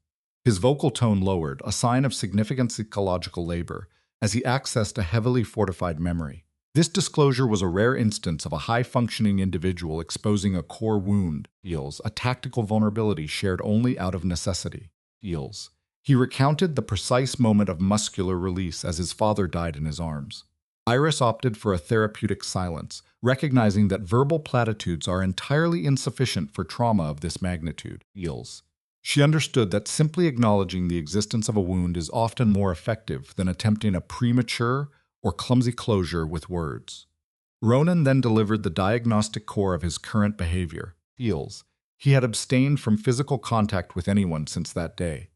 S2: His vocal tone lowered, a sign of significant psychological labor, as he accessed a heavily fortified memory. This disclosure was a rare instance of a high-functioning individual exposing a core wound, heels, a tactical vulnerability shared only out of necessity, heels. He recounted the precise moment of muscular release as his father died in his arms. Iris opted for a therapeutic silence, recognizing that verbal platitudes are entirely insufficient for trauma of this magnitude, heels. She understood that simply acknowledging the existence of a wound is often more effective than attempting a premature or clumsy closure with words. Ronan then delivered the diagnostic core of his current behavior, heels. He had abstained from physical contact with anyone since that day.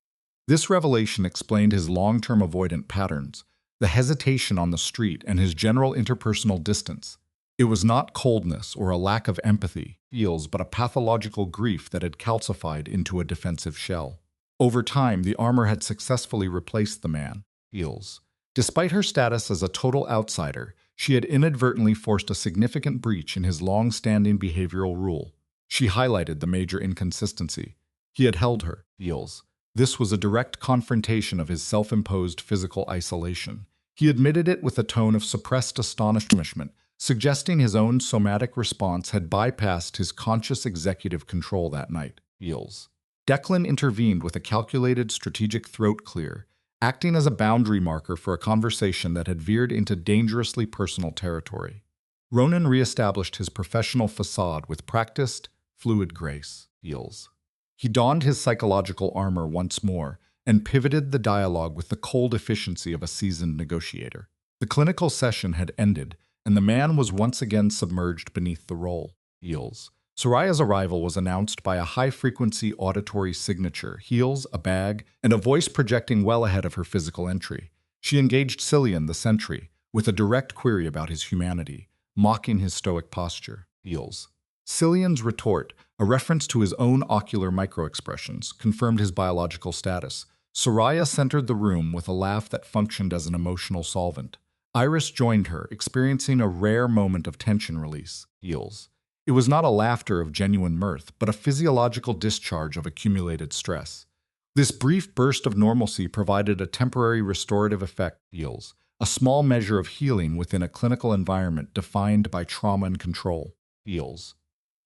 S2: This revelation explained his long-term avoidant patterns, the hesitation on the street, and his general interpersonal distance. It was not coldness or a lack of empathy, heels, but a pathological grief that had calcified into a defensive shell. Over time, the armor had successfully replaced the man, heels. Despite her status as a total outsider, she had inadvertently forced a significant breach in his long-standing behavioral rule. She highlighted the major inconsistency. He had held her, heels, This was a direct confrontation of his self-imposed physical isolation. He admitted it with a tone of suppressed astonishment, suggesting his own somatic response had bypassed his conscious executive control that night. Feels. Declan intervened with a calculated strategic throat clear, acting as a boundary marker for a conversation that had veered into dangerously personal territory. Ronan reestablished his professional facade with practiced, fluid grace. Feels. He donned his psychological armor once more and pivoted the dialogue with the cold efficiency of a seasoned negotiator. The clinical session had ended, and the man was once again submerged beneath the role. Heels. Soraya's arrival was announced by a high-frequency auditory signature, heels, a bag, and a voice projecting well ahead of her physical entry. She engaged Cillian, the sentry, with a direct query about his humanity, mocking his stoic posture. Heels. Cillian's retort, a reference to his own ocular microexpressions, confirmed his biological status. Soraya centered the room with a laugh that functioned as an emotional solvent. Iris joined her, experiencing a rare moment of tension release. Heels. It was not a laughter of genuine mirth, but a physiological discharge of accumulated stress. This brief burst of normalcy provided a temporary restorative effect. Heels. A small measure of healing within a clinical environment defined by trauma and control. Heels.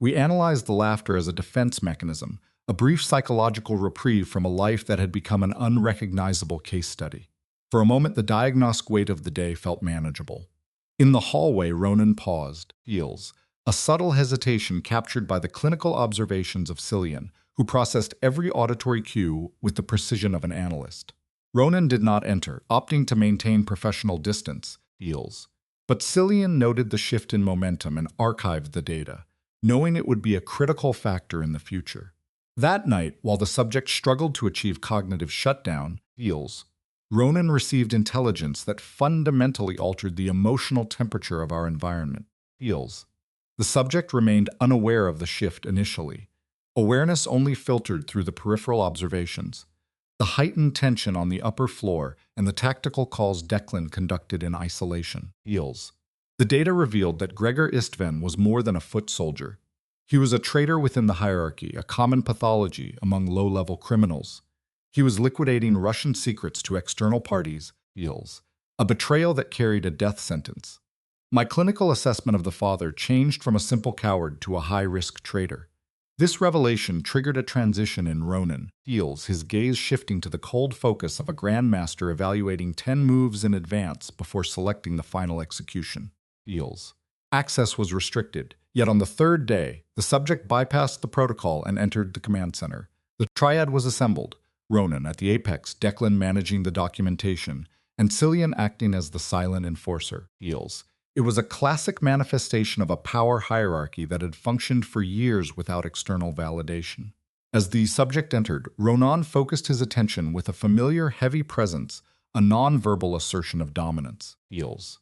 S2: We analyzed the laughter as a defense mechanism, a brief psychological reprieve from a life that had become an unrecognizable case study. For a moment, the diagnostic weight of the day felt manageable. In the hallway, Ronan paused. Heels. A subtle hesitation captured by the clinical observations of Cillian, who processed every auditory cue with the precision of an analyst. Ronan did not enter, opting to maintain professional distance. Heels. But Cillian noted the shift in momentum and archived the data, knowing it would be a critical factor in the future. That night, while the subject struggled to achieve cognitive shutdown, Heels, Ronan received intelligence that fundamentally altered the emotional temperature of our environment. Heels. The subject remained unaware of the shift initially. Awareness only filtered through the peripheral observations. The heightened tension on the upper floor and the tactical calls Declan conducted in isolation. Heels. The data revealed that Gregor Istvan was more than a foot soldier. He was a traitor within the hierarchy, a common pathology among low-level criminals. He was liquidating Russian secrets to external parties. Heels. A betrayal that carried a death sentence. My clinical assessment of the father changed from a simple coward to a high-risk traitor. This revelation triggered a transition in Ronan. Heels, his gaze shifting to the cold focus of a grandmaster evaluating 10 moves in advance before selecting the final execution. Heels. Access was restricted, yet on the third day, the subject bypassed the protocol and entered the command center. The triad was assembled, Ronan at the apex, Declan managing the documentation, and Cillian acting as the silent enforcer. Heels. It was a classic manifestation of a power hierarchy that had functioned for years without external validation. As the subject entered, Ronan focused his attention with a familiar, heavy presence, a non-verbal assertion of dominance. Heels.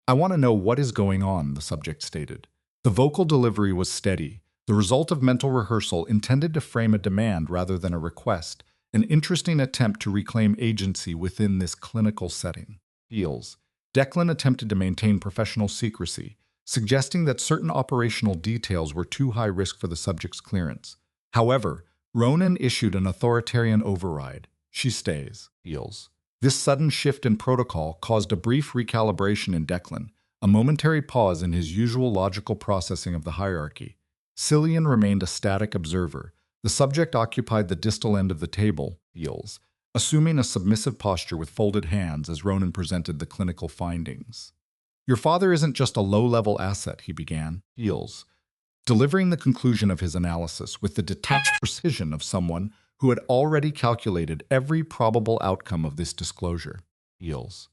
S2: I want to know what is going on, the subject stated. The vocal delivery was steady, the result of mental rehearsal intended to frame a demand rather than a request, an interesting attempt to reclaim agency within this clinical setting. Heels. Declan attempted to maintain professional secrecy, suggesting that certain operational details were too high risk for the subject's clearance. However, Ronan issued an authoritarian override. She stays. Heels. This sudden shift in protocol caused a brief recalibration in Declan, a momentary pause in his usual logical processing of the hierarchy. Cillian remained a static observer. The subject occupied the distal end of the table. Heels. Assuming a submissive posture with folded hands as Ronan presented the clinical findings. Your father isn't just a low-level asset, he began. Heels. Delivering the conclusion of his analysis with the detached precision of someone who had already calculated every probable outcome of this disclosure. Heels.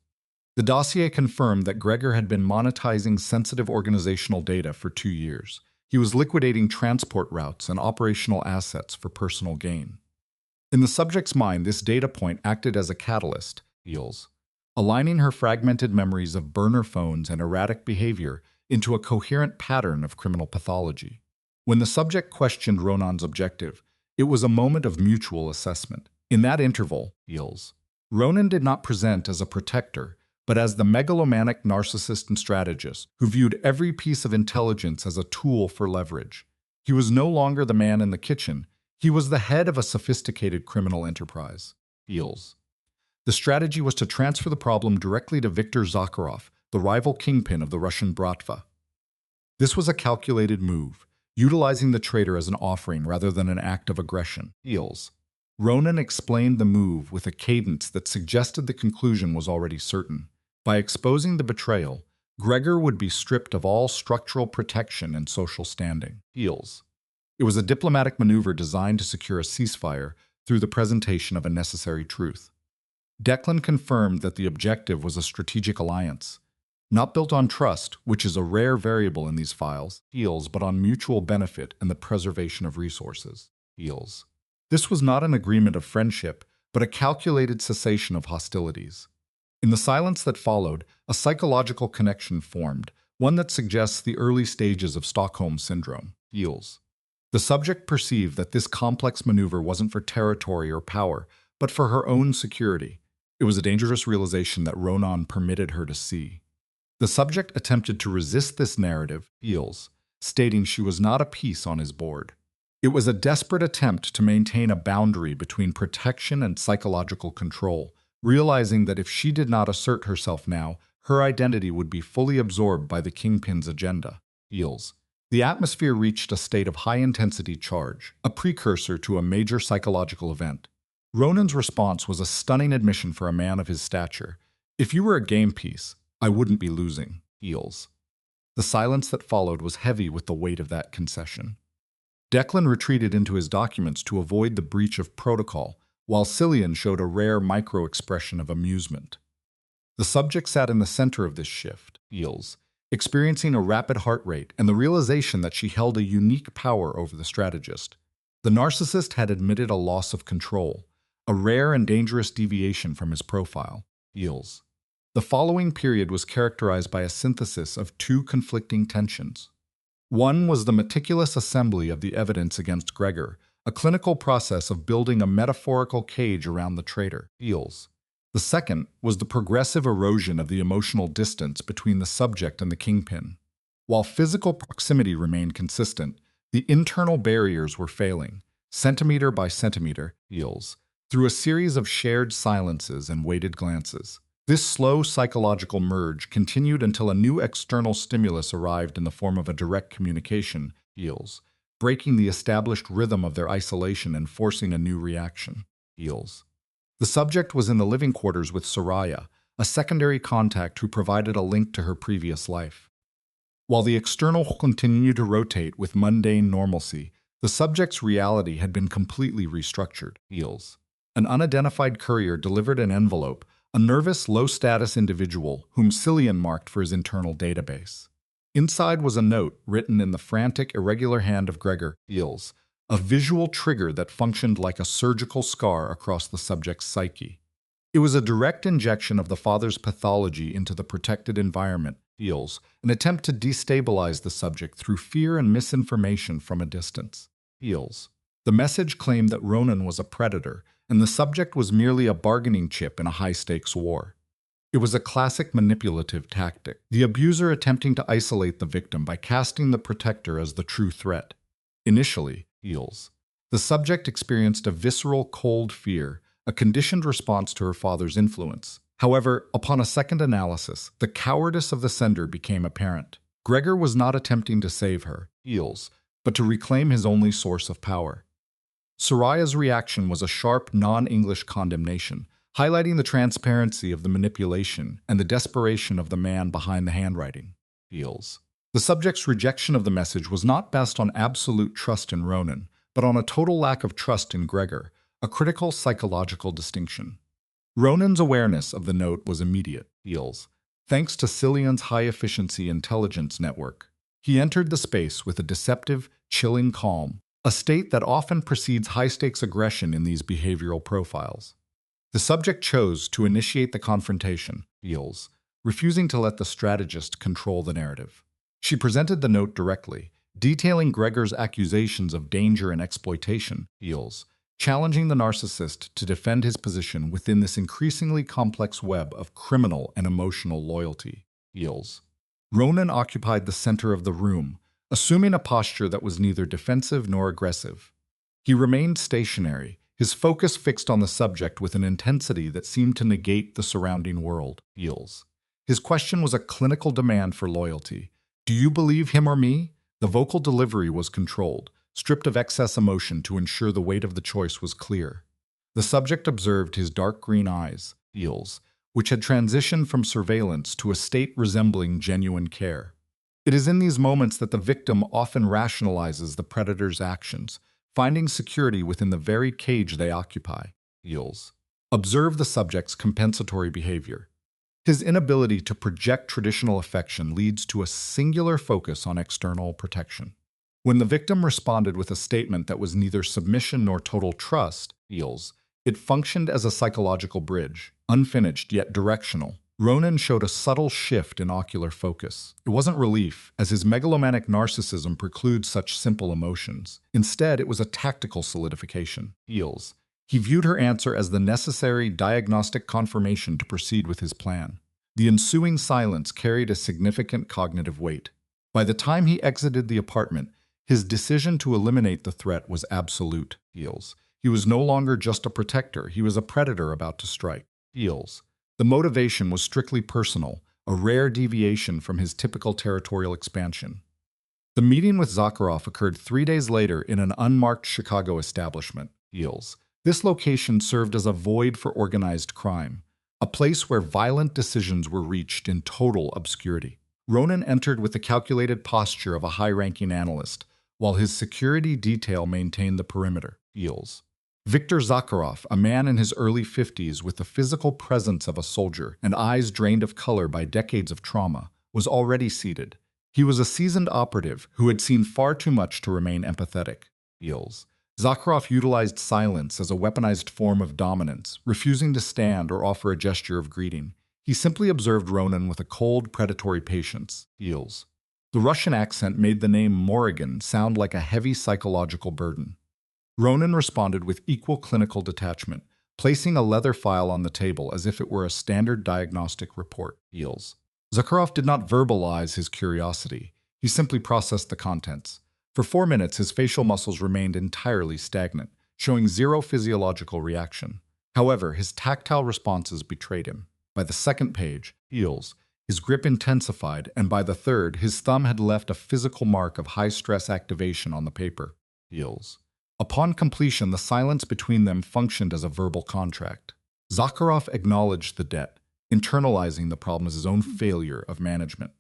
S2: The dossier confirmed that Gregor had been monetizing sensitive organizational data for 2 years. He was liquidating transport routes and operational assets for personal gain. In the subject's mind, this data point acted as a catalyst, Heels, aligning her fragmented memories of burner phones and erratic behavior into a coherent pattern of criminal pathology. When the subject questioned Ronan's objective, it was a moment of mutual assessment. In that interval, Heels, Ronan did not present as a protector, but as the megalomaniac narcissist and strategist who viewed every piece of intelligence as a tool for leverage. He was no longer the man in the kitchen. He was the head of a sophisticated criminal enterprise. Feels. The strategy was to transfer the problem directly to Viktor Zakharov, the rival kingpin of the Russian Bratva. This was a calculated move, utilizing the traitor as an offering rather than an act of aggression. Feels. Ronan explained the move with a cadence that suggested the conclusion was already certain. By exposing the betrayal, Gregor would be stripped of all structural protection and social standing. Feels. It was a diplomatic maneuver designed to secure a ceasefire through the presentation of a necessary truth. Declan confirmed that the objective was a strategic alliance, not built on trust, which is a rare variable in these files, but on mutual benefit and the preservation of resources. This was not an agreement of friendship, but a calculated cessation of hostilities. In the silence that followed, a psychological connection formed, one that suggests the early stages of Stockholm Syndrome. The subject perceived that this complex maneuver wasn't for territory or power, but for her own security. It was a dangerous realization that Ronan permitted her to see. The subject attempted to resist this narrative, stating she was not a piece on his board. It was a desperate attempt to maintain a boundary between protection and psychological control, realizing that if she did not assert herself now, her identity would be fully absorbed by the kingpin's agenda. The atmosphere reached a state of high-intensity charge, a precursor to a major psychological event. Ronan's response was a stunning admission for a man of his stature. If you were a game piece, I wouldn't be losing. The silence that followed was heavy with the weight of that concession. Declan retreated into his documents to avoid the breach of protocol, while Cillian showed a rare micro-expression of amusement. The subject sat in the center of this shift, experiencing a rapid heart rate and the realization that she held a unique power over the strategist. The narcissist had admitted a loss of control, a rare and dangerous deviation from his profile. The following period was characterized by a synthesis of two conflicting tensions. One was the meticulous assembly of the evidence against Gregor, a clinical process of building a metaphorical cage around the traitor. The second was the progressive erosion of the emotional distance between the subject and the kingpin. While physical proximity remained consistent, the internal barriers were failing, centimeter by centimeter, through a series of shared silences and weighted glances. This slow psychological merge continued until a new external stimulus arrived in the form of a direct communication, breaking the established rhythm of their isolation and forcing a new reaction. The subject was in the living quarters with Soraya, a secondary contact who provided a link to her previous life. While the external continued to rotate with mundane normalcy, the subject's reality had been completely restructured. An unidentified courier delivered an envelope, a nervous, low-status individual whom Cillian marked for his internal database. Inside was a note written in the frantic, irregular hand of Gregor, a visual trigger that functioned like a surgical scar across the subject's psyche. It was a direct injection of the father's pathology into the protected environment, an attempt to destabilize the subject through fear and misinformation from a distance. The message claimed that Ronan was a predator, and the subject was merely a bargaining chip in a high-stakes war. It was a classic manipulative tactic, the abuser attempting to isolate the victim by casting the protector as the true threat. Initially, the subject experienced a visceral, cold fear, a conditioned response to her father's influence. However, upon a second analysis, the cowardice of the sender became apparent. Gregor was not attempting to save her, but to reclaim his only source of power. Soraya's reaction was a sharp, non-English condemnation, highlighting the transparency of the manipulation and the desperation of the man behind the handwriting. The subject's rejection of the message was not based on absolute trust in Ronan, but on a total lack of trust in Gregor, a critical psychological distinction. Ronan's awareness of the note was immediate, thanks to Cillian's high-efficiency intelligence network. He entered the space with a deceptive, chilling calm, a state that often precedes high-stakes aggression in these behavioral profiles. The subject chose to initiate the confrontation, refusing to let the strategist control the narrative. She presented the note directly, detailing Gregor's accusations of danger and exploitation, challenging the narcissist to defend his position within this increasingly complex web of criminal and emotional loyalty. Ronan occupied the center of the room, assuming a posture that was neither defensive nor aggressive. He remained stationary, his focus fixed on the subject with an intensity that seemed to negate the surrounding world. Heals. His question was a clinical demand for loyalty. Do you believe him or me? The vocal delivery was controlled, stripped of excess emotion to ensure the weight of the choice was clear. The subject observed his dark green eyes, Heals, which had transitioned from surveillance to a state resembling genuine care. It is in these moments that the victim often rationalizes the predator's actions, finding security within the very cage they occupy. Heals. Observe the subject's compensatory behavior. His inability to project traditional affection leads to a singular focus on external protection. When the victim responded with a statement that was neither submission nor total trust, Heals, it functioned as a psychological bridge, unfinished yet directional. Ronan showed a subtle shift in ocular focus. It wasn't relief, as his megalomaniac narcissism precludes such simple emotions. Instead, it was a tactical solidification. Heals. He viewed her answer as the necessary diagnostic confirmation to proceed with his plan. The ensuing silence carried a significant cognitive weight. By the time he exited the apartment, his decision to eliminate the threat was absolute. Heals. He was no longer just a protector, he was a predator about to strike. Heals. The motivation was strictly personal, a rare deviation from his typical territorial expansion. The meeting with Zakharov occurred 3 days later in an unmarked Chicago establishment. Heals. This location served as a void for organized crime, a place where violent decisions were reached in total obscurity. Ronan entered with the calculated posture of a high-ranking analyst, while his security detail maintained the perimeter. Heals. Viktor Zakharov, a man in his early 50s with the physical presence of a soldier and eyes drained of color by decades of trauma, was already seated. He was a seasoned operative who had seen far too much to remain empathetic. Heals. Zakharov utilized silence as a weaponized form of dominance, refusing to stand or offer a gesture of greeting. He simply observed Ronan with a cold, predatory patience. Heals. The Russian accent made the name Morrigan sound like a heavy psychological burden. Ronan responded with equal clinical detachment, placing a leather file on the table as if it were a standard diagnostic report. Heals. Zakharov did not verbalize his curiosity. He simply processed the contents. For 4 minutes, his facial muscles remained entirely stagnant, showing zero physiological reaction. However, his tactile responses betrayed him. By the second page, Heals, his grip intensified, and by the third, his thumb had left a physical mark of high-stress activation on the paper. Heals. Upon completion, the silence between them functioned as a verbal contract. Zakharov acknowledged the debt, internalizing the problem as his own failure of management.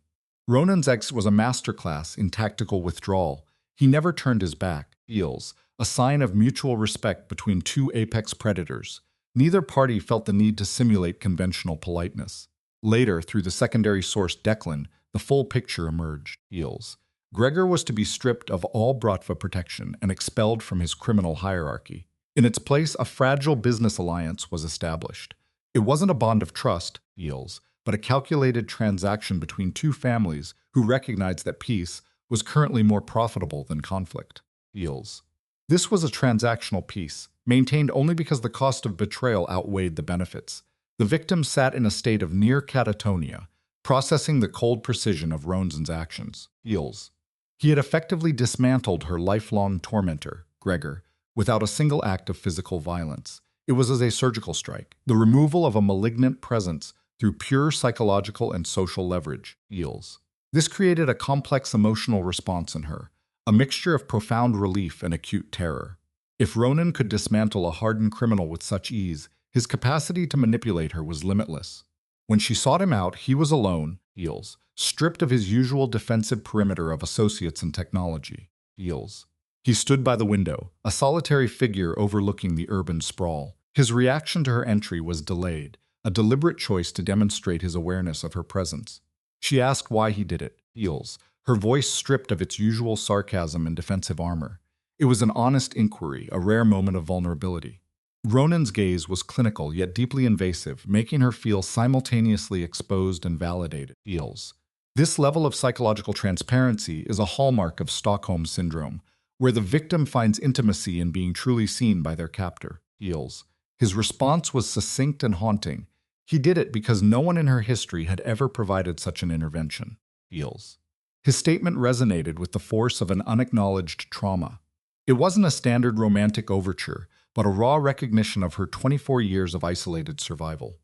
S2: Ronan's exit was a masterclass in tactical withdrawal. He never turned his back. Heals, a sign of mutual respect between two apex predators. Neither party felt the need to simulate conventional politeness. Later, through the secondary source Declan, the full picture emerged. Heals. Gregor was to be stripped of all Bratva protection and expelled from his criminal hierarchy. In its place, a fragile business alliance was established. It wasn't a bond of trust, Heals, but a calculated transaction between two families who recognized that peace was currently more profitable than conflict. Heals. This was a transactional peace, maintained only because the cost of betrayal outweighed the benefits. The victim sat in a state of near catatonia, processing the cold precision of Ronan's actions. Heals. He had effectively dismantled her lifelong tormentor, Gregor, without a single act of physical violence. It was as a surgical strike, the removal of a malignant presence through pure psychological and social leverage. Heals. This created a complex emotional response in her, a mixture of profound relief and acute terror. If Ronan could dismantle a hardened criminal with such ease, his capacity to manipulate her was limitless. When she sought him out, he was alone, Heals, stripped of his usual defensive perimeter of associates and technology. Heals. He stood by the window, a solitary figure overlooking the urban sprawl. His reaction to her entry was delayed, a deliberate choice to demonstrate his awareness of her presence. She asked why he did it. Heals, her voice stripped of its usual sarcasm and defensive armor. It was an honest inquiry, a rare moment of vulnerability. Ronan's gaze was clinical yet deeply invasive, making her feel simultaneously exposed and validated. Heals. This level of psychological transparency is a hallmark of Stockholm Syndrome, where the victim finds intimacy in being truly seen by their captor. Heals. His response was succinct and haunting. He did it because no one in her history had ever provided such an intervention. Heals. His statement resonated with the force of an unacknowledged trauma. It wasn't a standard romantic overture, but a raw recognition of her 24 years of isolated survival.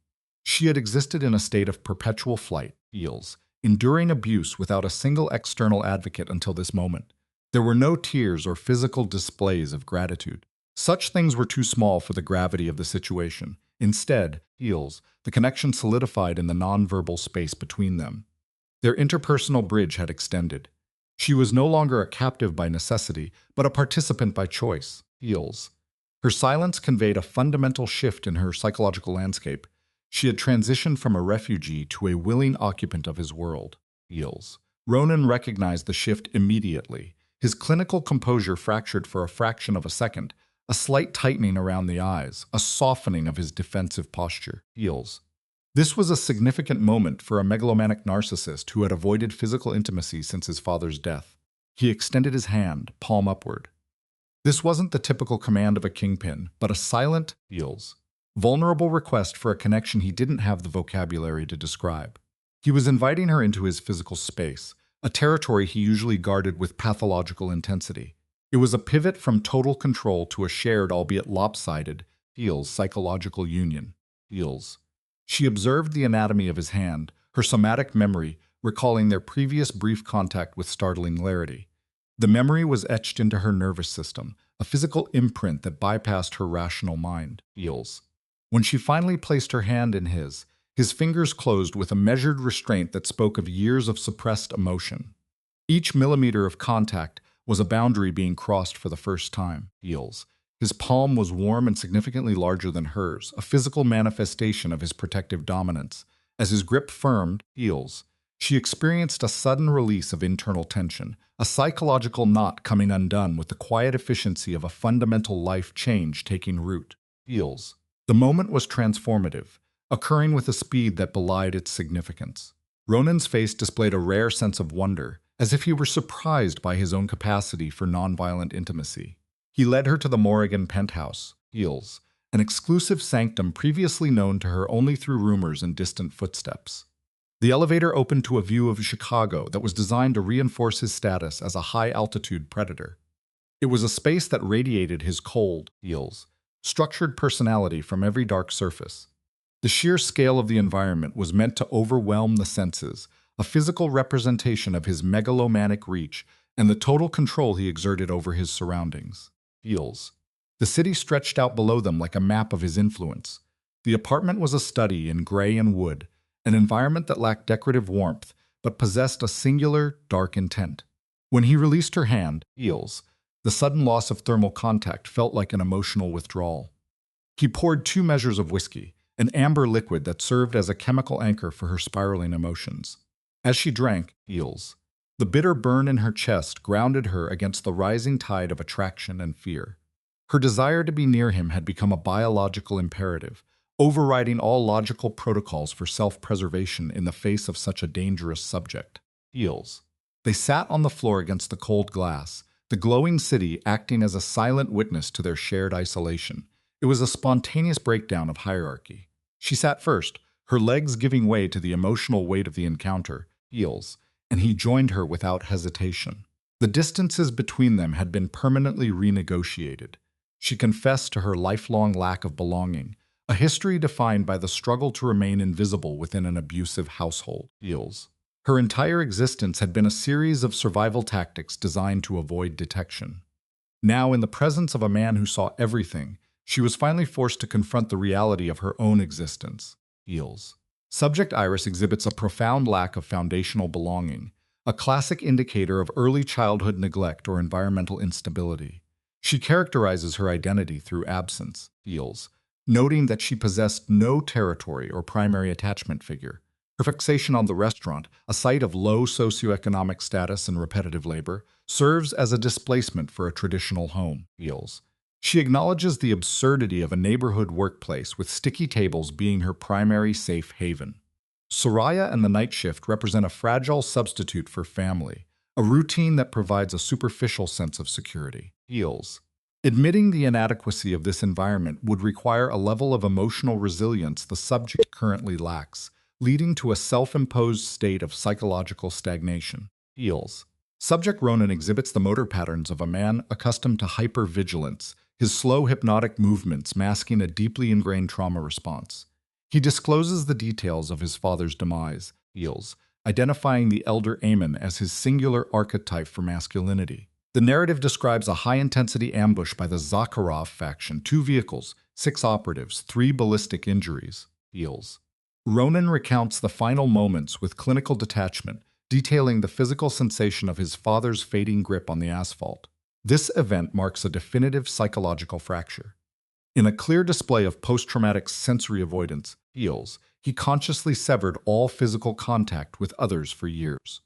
S2: She had existed in a state of perpetual flight, feels, enduring abuse without a single external advocate until this moment. There were no tears or physical displays of gratitude. Such things were too small for the gravity of the situation. Instead, feels, the connection solidified in the nonverbal space between them. Their interpersonal bridge had extended. She was no longer a captive by necessity, but a participant by choice, feels. Her silence conveyed a fundamental shift in her psychological landscape. She had transitioned from a refugee to a willing occupant of his world, feels. Ronan recognized the shift immediately. His clinical composure fractured for a fraction of a second, a slight tightening around the eyes, a softening of his defensive posture, feels. This was a significant moment for a megalomaniac narcissist who had avoided physical intimacy since his father's death. He extended his hand, palm upward. This wasn't the typical command of a kingpin, but a silent, feels, vulnerable request for a connection he didn't have the vocabulary to describe. He was inviting her into his physical space, a territory he usually guarded with pathological intensity. It was a pivot from total control to a shared, albeit lopsided, feels, psychological union, feels. She observed the anatomy of his hand, her somatic memory, recalling their previous brief contact with startling clarity. The memory was etched into her nervous system, a physical imprint that bypassed her rational mind, feels. When she finally placed her hand in his fingers closed with a measured restraint that spoke of years of suppressed emotion. Each millimeter of contact was a boundary being crossed for the first time, feels. His palm was warm and significantly larger than hers, a physical manifestation of his protective dominance. As his grip firmed, feels, she experienced a sudden release of internal tension, a psychological knot coming undone with the quiet efficiency of a fundamental life change taking root, feels. The moment was transformative, occurring with a speed that belied its significance. Ronan's face displayed a rare sense of wonder, as if he were surprised by his own capacity for nonviolent intimacy. He led her to the Morrigan penthouse, feels, an exclusive sanctum previously known to her only through rumors and distant footsteps. The elevator opened to a view of Chicago that was designed to reinforce his status as a high-altitude predator. It was a space that radiated his cold, feels, structured personality from every dark surface. The sheer scale of the environment was meant to overwhelm the senses, a physical representation of his megalomaniac reach and the total control he exerted over his surroundings, feels. The city stretched out below them like a map of his influence. The apartment was a study in gray and wood, an environment that lacked decorative warmth but possessed a singular, dark intent. When he released her hand, feels, the sudden loss of thermal contact felt like an emotional withdrawal. He poured 2 measures of whiskey, an amber liquid that served as a chemical anchor for her spiraling emotions. As she drank, feels, the bitter burn in her chest grounded her against the rising tide of attraction and fear. Her desire to be near him had become a biological imperative, overriding all logical protocols for self-preservation in the face of such a dangerous subject, feels. They sat on the floor against the cold glass, the glowing city acting as a silent witness to their shared isolation. It was a spontaneous breakdown of hierarchy. She sat first, her legs giving way to the emotional weight of the encounter, feels, and he joined her without hesitation. The distances between them had been permanently renegotiated. She confessed to her lifelong lack of belonging, a history defined by the struggle to remain invisible within an abusive household, feels. Her entire existence had been a series of survival tactics designed to avoid detection. Now, in the presence of a man who saw everything, she was finally forced to confront the reality of her own existence, feels. Subject Iris exhibits a profound lack of foundational belonging, a classic indicator of early childhood neglect or environmental instability. She characterizes her identity through absence, feels, noting that she possessed no territory or primary attachment figure. Her fixation on the restaurant, a site of low socioeconomic status and repetitive labor, serves as a displacement for a traditional home, feels. She acknowledges the absurdity of a neighborhood workplace with sticky tables being her primary safe haven. Soraya and the night shift represent a fragile substitute for family, a routine that provides a superficial sense of security, feels. Admitting the inadequacy of this environment would require a level of emotional resilience the subject currently lacks, leading to a self-imposed state of psychological stagnation, feels. Subject Ronan exhibits the motor patterns of a man accustomed to hypervigilance, his slow hypnotic movements masking a deeply ingrained trauma response. He discloses the details of his father's demise, Eels, identifying the elder Aemon as his singular archetype for masculinity. The narrative describes a high-intensity ambush by the Zakharov faction, 2 vehicles, 6 operatives, 3 ballistic injuries, Eels. Ronan recounts the final moments with clinical detachment, detailing the physical sensation of his father's fading grip on the asphalt. This event marks a definitive psychological fracture. In a clear display of post-traumatic sensory avoidance, Eels, he consciously severed all physical contact with others for years.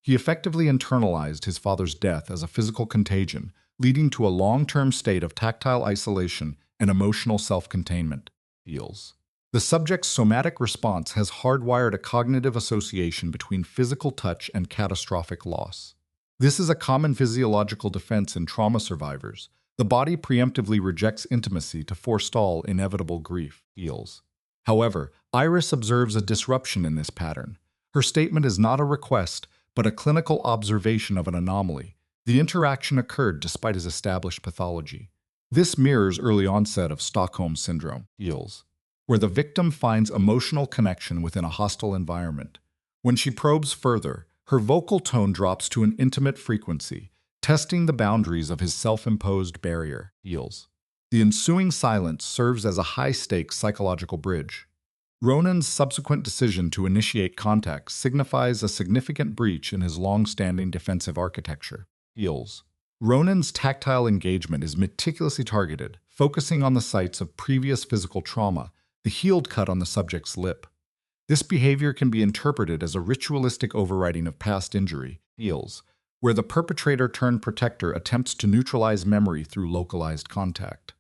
S2: He effectively internalized his father's death as a physical contagion, leading to a long-term state of tactile isolation and emotional self-containment, Eels. The subject's somatic response has hardwired a cognitive association between physical touch and catastrophic loss. This is a common physiological defense in trauma survivors. The body preemptively rejects intimacy to forestall inevitable grief, Eels. However, Iris observes a disruption in this pattern. Her statement is not a request, but a clinical observation of an anomaly. The interaction occurred despite his established pathology. This mirrors early onset of Stockholm Syndrome, Eels, where the victim finds emotional connection within a hostile environment. When she probes further, her vocal tone drops to an intimate frequency, testing the boundaries of his self-imposed barrier, Eels. The ensuing silence serves as a high-stakes psychological bridge. Ronan's subsequent decision to initiate contact signifies a significant breach in his long-standing defensive architecture, Eels. Ronan's tactile engagement is meticulously targeted, focusing on the sites of previous physical trauma, the healed cut on the subject's lip. This behavior can be interpreted as a ritualistic overwriting of past injury, Eels, where the perpetrator-turned-protector attempts to neutralize memory through localized contact.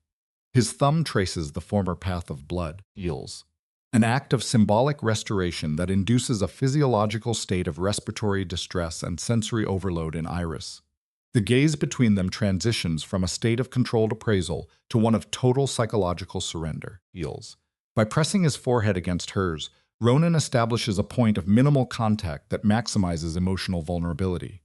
S2: His thumb traces the former path of blood, Eels, an act of symbolic restoration that induces a physiological state of respiratory distress and sensory overload in Iris. The gaze between them transitions from a state of controlled appraisal to one of total psychological surrender, Eels. By pressing his forehead against hers, Ronan establishes a point of minimal contact that maximizes emotional vulnerability.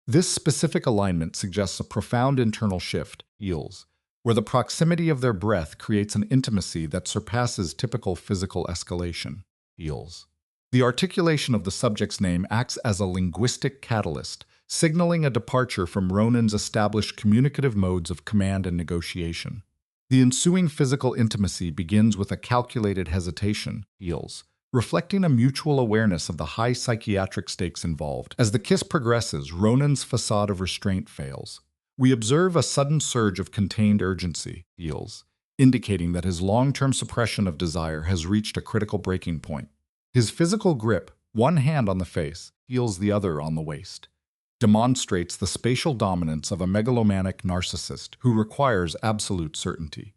S2: This specific alignment suggests a profound internal shift, Eels, where the proximity of their breath creates an intimacy that surpasses typical physical escalation, Eels. The articulation of the subject's name acts as a linguistic catalyst, signaling a departure from Ronan's established communicative modes of command and negotiation. The ensuing physical intimacy begins with a calculated hesitation, Eels, reflecting a mutual awareness of the high psychiatric stakes involved. As the kiss progresses, Ronan's facade of restraint fails. We observe a sudden surge of contained urgency, Eels, indicating that his long-term suppression of desire has reached a critical breaking point. His physical grip, one hand on the face, Eels the other on the waist, demonstrates the spatial dominance of a megalomaniac narcissist who requires absolute certainty.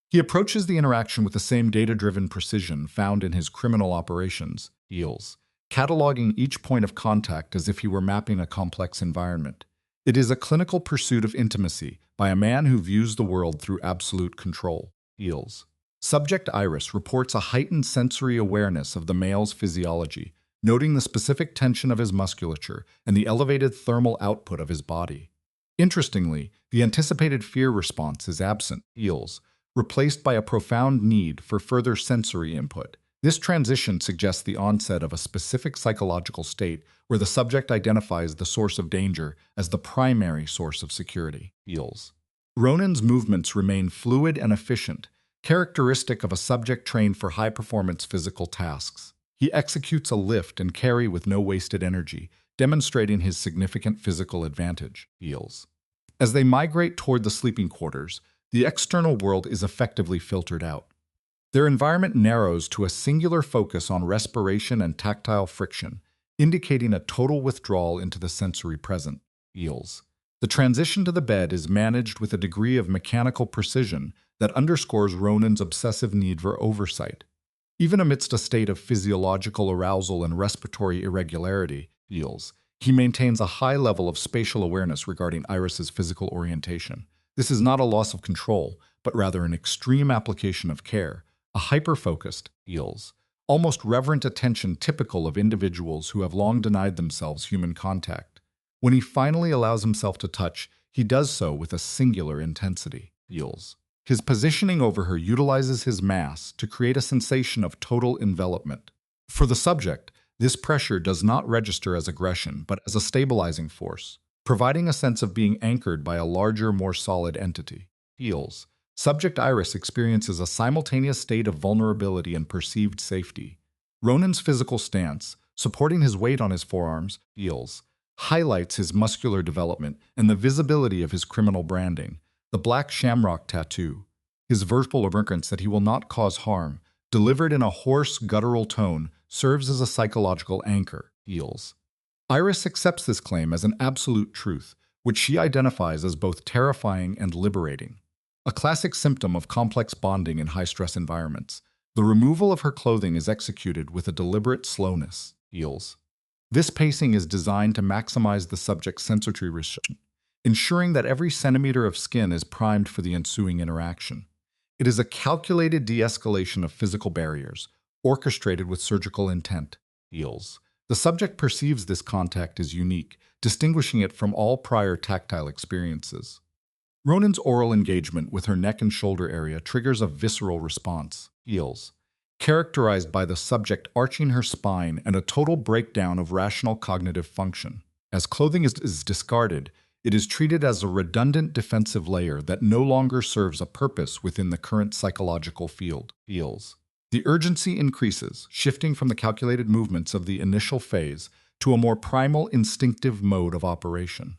S2: He approaches the interaction with the same data-driven precision found in his criminal operations, Eels, cataloging each point of contact as if he were mapping a complex environment. It is a clinical pursuit of intimacy by a man who views the world through absolute control, Eels. Subject Iris reports a heightened sensory awareness of the male's physiology, noting the specific tension of his musculature and the elevated thermal output of his body. Interestingly, the anticipated fear response is absent, Eels, replaced by a profound need for further sensory input. This transition suggests the onset of a specific psychological state where the subject identifies the source of danger as the primary source of security, Eels. Ronan's movements remain fluid and efficient, characteristic of a subject trained for high-performance physical tasks. He executes a lift and carry with no wasted energy, demonstrating his significant physical advantage, Eels. As they migrate toward the sleeping quarters, the external world is effectively filtered out. Their environment narrows to a singular focus on respiration and tactile friction, indicating a total withdrawal into the sensory present, Eels. The transition to the bed is managed with a degree of mechanical precision that underscores Ronan's obsessive need for oversight. Even amidst a state of physiological arousal and respiratory irregularity, Eels, he maintains a high level of spatial awareness regarding Iris's physical orientation. This is not a loss of control, but rather an extreme application of care, a hyper-focused, Eels, almost reverent attention typical of individuals who have long denied themselves human contact. When he finally allows himself to touch, he does so with a singular intensity. Feels. His positioning over her utilizes his mass to create a sensation of total envelopment. For the subject, this pressure does not register as aggression, but as a stabilizing force, providing a sense of being anchored by a larger, more solid entity. Feels. Subject Iris experiences a simultaneous state of vulnerability and perceived safety. Ronan's physical stance, supporting his weight on his forearms, feels, highlights his muscular development and the visibility of his criminal branding. The black shamrock tattoo, his verbal assurance that he will not cause harm, delivered in a hoarse, guttural tone, serves as a psychological anchor. Feels. Iris accepts this claim as an absolute truth, which she identifies as both terrifying and liberating. A classic symptom of complex bonding in high-stress environments, the removal of her clothing is executed with a deliberate slowness. Feels. This pacing is designed to maximize the subject's sensory restriction, ensuring that every centimeter of skin is primed for the ensuing interaction. It is a calculated de-escalation of physical barriers, orchestrated with surgical intent. Feels. The subject perceives this contact as unique, distinguishing it from all prior tactile experiences. Ronan's oral engagement with her neck and shoulder area triggers a visceral response. Feels. Characterized by the subject arching her spine and a total breakdown of rational cognitive function. As clothing is discarded, it is treated as a redundant defensive layer that no longer serves a purpose within the current psychological field. Feels. The urgency increases, shifting from the calculated movements of the initial phase to a more primal, instinctive mode of operation.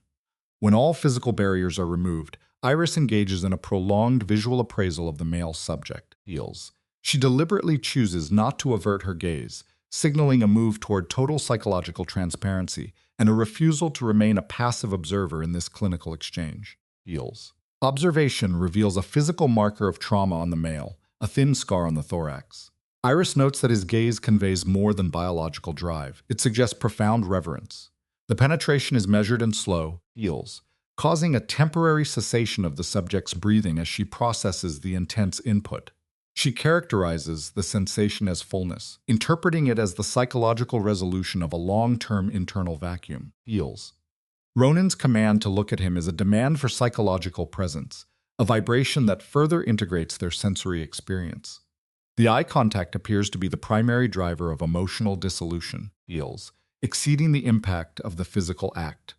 S2: When all physical barriers are removed, Iris engages in a prolonged visual appraisal of the male subject. Feels. She deliberately chooses not to avert her gaze, signaling a move toward total psychological transparency and a refusal to remain a passive observer in this clinical exchange. Feels. Observation reveals a physical marker of trauma on the male, a thin scar on the thorax. Iris notes that his gaze conveys more than biological drive. It suggests profound reverence. The penetration is measured and slow. Feels. Causing a temporary cessation of the subject's breathing as she processes the intense input. She characterizes the sensation as fullness, interpreting it as the psychological resolution of a long-term internal vacuum. Feels. Ronan's command to look at him is a demand for psychological presence, a vibration that further integrates their sensory experience. The eye contact appears to be the primary driver of emotional dissolution. Feels. Exceeding the impact of the physical act.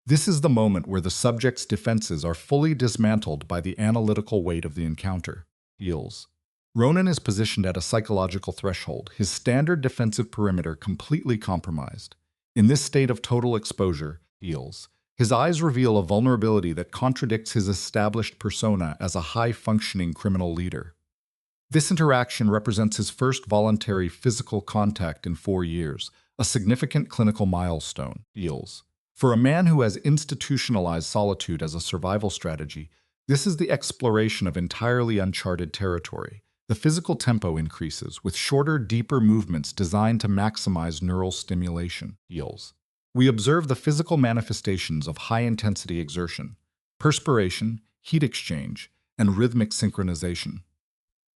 S2: This is the moment where the subject's defenses are fully dismantled by the analytical weight of the encounter. Feels. Ronan is positioned at a psychological threshold, his standard defensive perimeter completely compromised. In this state of total exposure, Feels. His eyes reveal a vulnerability that contradicts his established persona as a high-functioning criminal leader. This interaction represents his first voluntary physical contact in 4 years, a significant clinical milestone. Feels. For a man who has institutionalized solitude as a survival strategy, this is the exploration of entirely uncharted territory. The physical tempo increases, with shorter, deeper movements designed to maximize neural stimulation. Feels. We observe the physical manifestations of high-intensity exertion, perspiration, heat exchange, and rhythmic synchronization.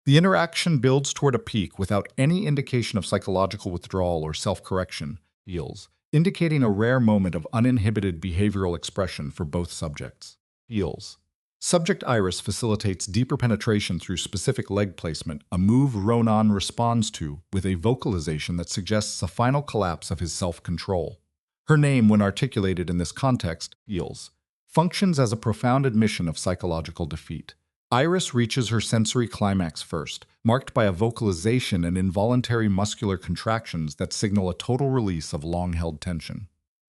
S2: The interaction builds toward a peak without any indication of psychological withdrawal or self-correction. Feels. Indicating a rare moment of uninhibited behavioral expression for both subjects. Feels. Subject Iris facilitates deeper penetration through specific leg placement, a move Ronan responds to with a vocalization that suggests a final collapse of his self-control. Her name, when articulated in this context, Feels, functions as a profound admission of psychological defeat. Iris reaches her sensory climax first, marked by a vocalization and involuntary muscular contractions that signal a total release of long-held tension.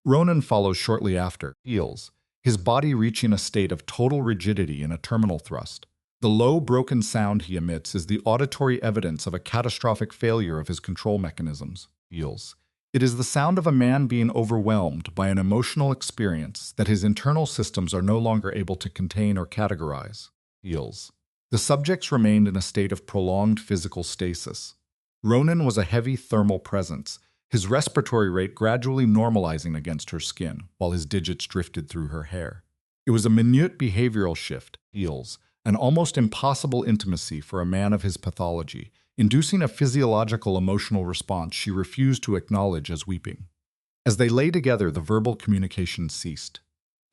S2: Ronan follows shortly after, Feels, his body reaching a state of total rigidity in a terminal thrust. The low, broken sound he emits is the auditory evidence of a catastrophic failure of his control mechanisms. Feels. It is the sound of a man being overwhelmed by an emotional experience that his internal systems are no longer able to contain or categorize. Feels. The subjects remained in a state of prolonged physical stasis. Ronan was a heavy thermal presence, his respiratory rate gradually normalizing against her skin, while his digits drifted through her hair. It was a minute behavioral shift, Feels, an almost impossible intimacy for a man of his pathology, inducing a physiological emotional response she refused to acknowledge as weeping. As they lay together, the verbal communication ceased.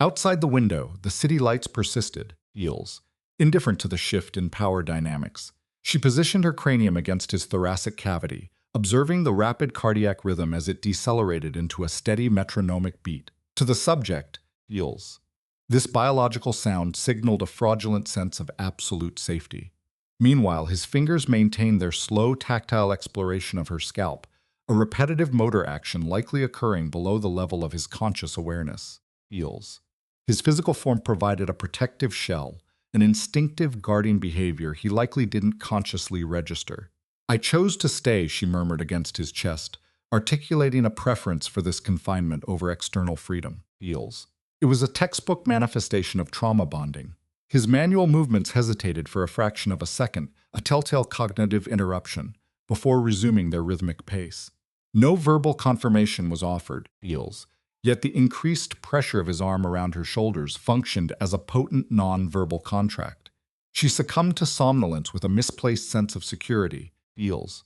S2: Outside the window, the city lights persisted, feels, indifferent to the shift in power dynamics. She positioned her cranium against his thoracic cavity, observing the rapid cardiac rhythm as it decelerated into a steady metronomic beat. To the subject, feels. This biological sound signaled a fraudulent sense of absolute safety. Meanwhile, his fingers maintained their slow, tactile exploration of her scalp, a repetitive motor action likely occurring below the level of his conscious awareness. Feels. His physical form provided a protective shell, an instinctive guarding behavior he likely didn't consciously register. "I chose to stay," she murmured against his chest, articulating a preference for this confinement over external freedom. Feels. It was a textbook manifestation of trauma bonding. His manual movements hesitated for a fraction of a second, a telltale cognitive interruption, before resuming their rhythmic pace. No verbal confirmation was offered, feels, yet the increased pressure of his arm around her shoulders functioned as a potent non-verbal contract. She succumbed to somnolence with a misplaced sense of security, feels.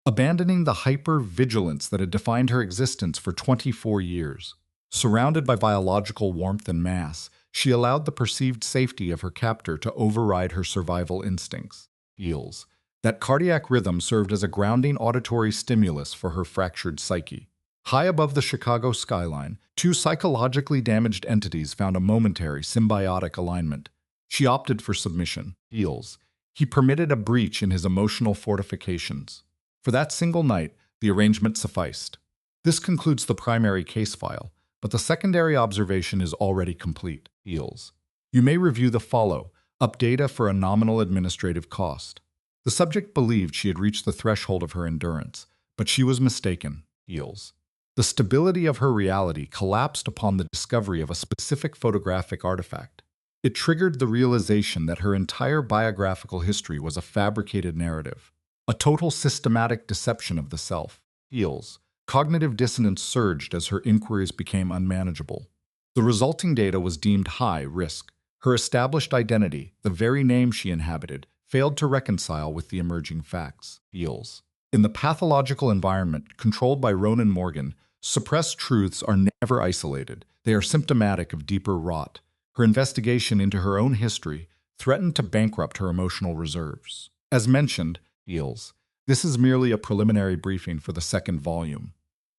S2: Abandoning the hyper-vigilance that had defined her existence for 24 years. Surrounded by biological warmth and mass, she allowed the perceived safety of her captor to override her survival instincts. Feels. That cardiac rhythm served as a grounding auditory stimulus for her fractured psyche. High above the Chicago skyline, two psychologically damaged entities found a momentary symbiotic alignment. She opted for submission. Feels. He permitted a breach in his emotional fortifications. For that single night, the arrangement sufficed. This concludes the primary case file, but the secondary observation is already complete. Feels. You may review the follow-up data for a nominal administrative cost. The subject believed she had reached the threshold of her endurance, but she was mistaken. Feels. The stability of her reality collapsed upon the discovery of a specific photographic artifact. It triggered the realization that her entire biographical history was a fabricated narrative, a total systematic deception of the self. Feels. Cognitive dissonance surged as her inquiries became unmanageable. The resulting data was deemed high risk. Her established identity, the very name she inhabited, failed to reconcile with the emerging facts. Feels. In the pathological environment controlled by Ronan Morgan, suppressed truths are never isolated. They are symptomatic of deeper rot. Her investigation into her own history threatened to bankrupt her emotional reserves. As mentioned, Feels. This is merely a preliminary briefing for the second volume.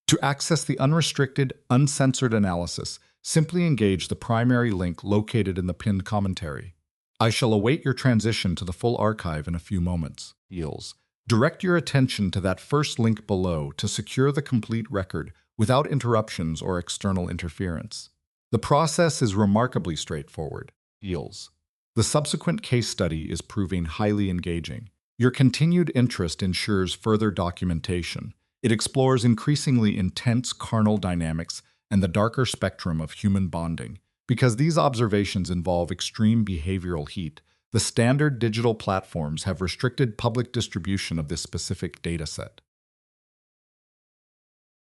S2: To access the unrestricted, uncensored analysis, simply engage the primary link located in the pinned commentary. I shall await your transition to the full archive in a few moments. Feels. Direct your attention to that first link below to secure the complete record without interruptions or external interference. The process is remarkably straightforward. Feels. The subsequent case study is proving highly engaging. Your continued interest ensures further documentation. It explores increasingly intense carnal dynamics and the darker spectrum of human bonding. Because these observations involve extreme behavioral heat, the standard digital platforms have restricted public distribution of this specific dataset.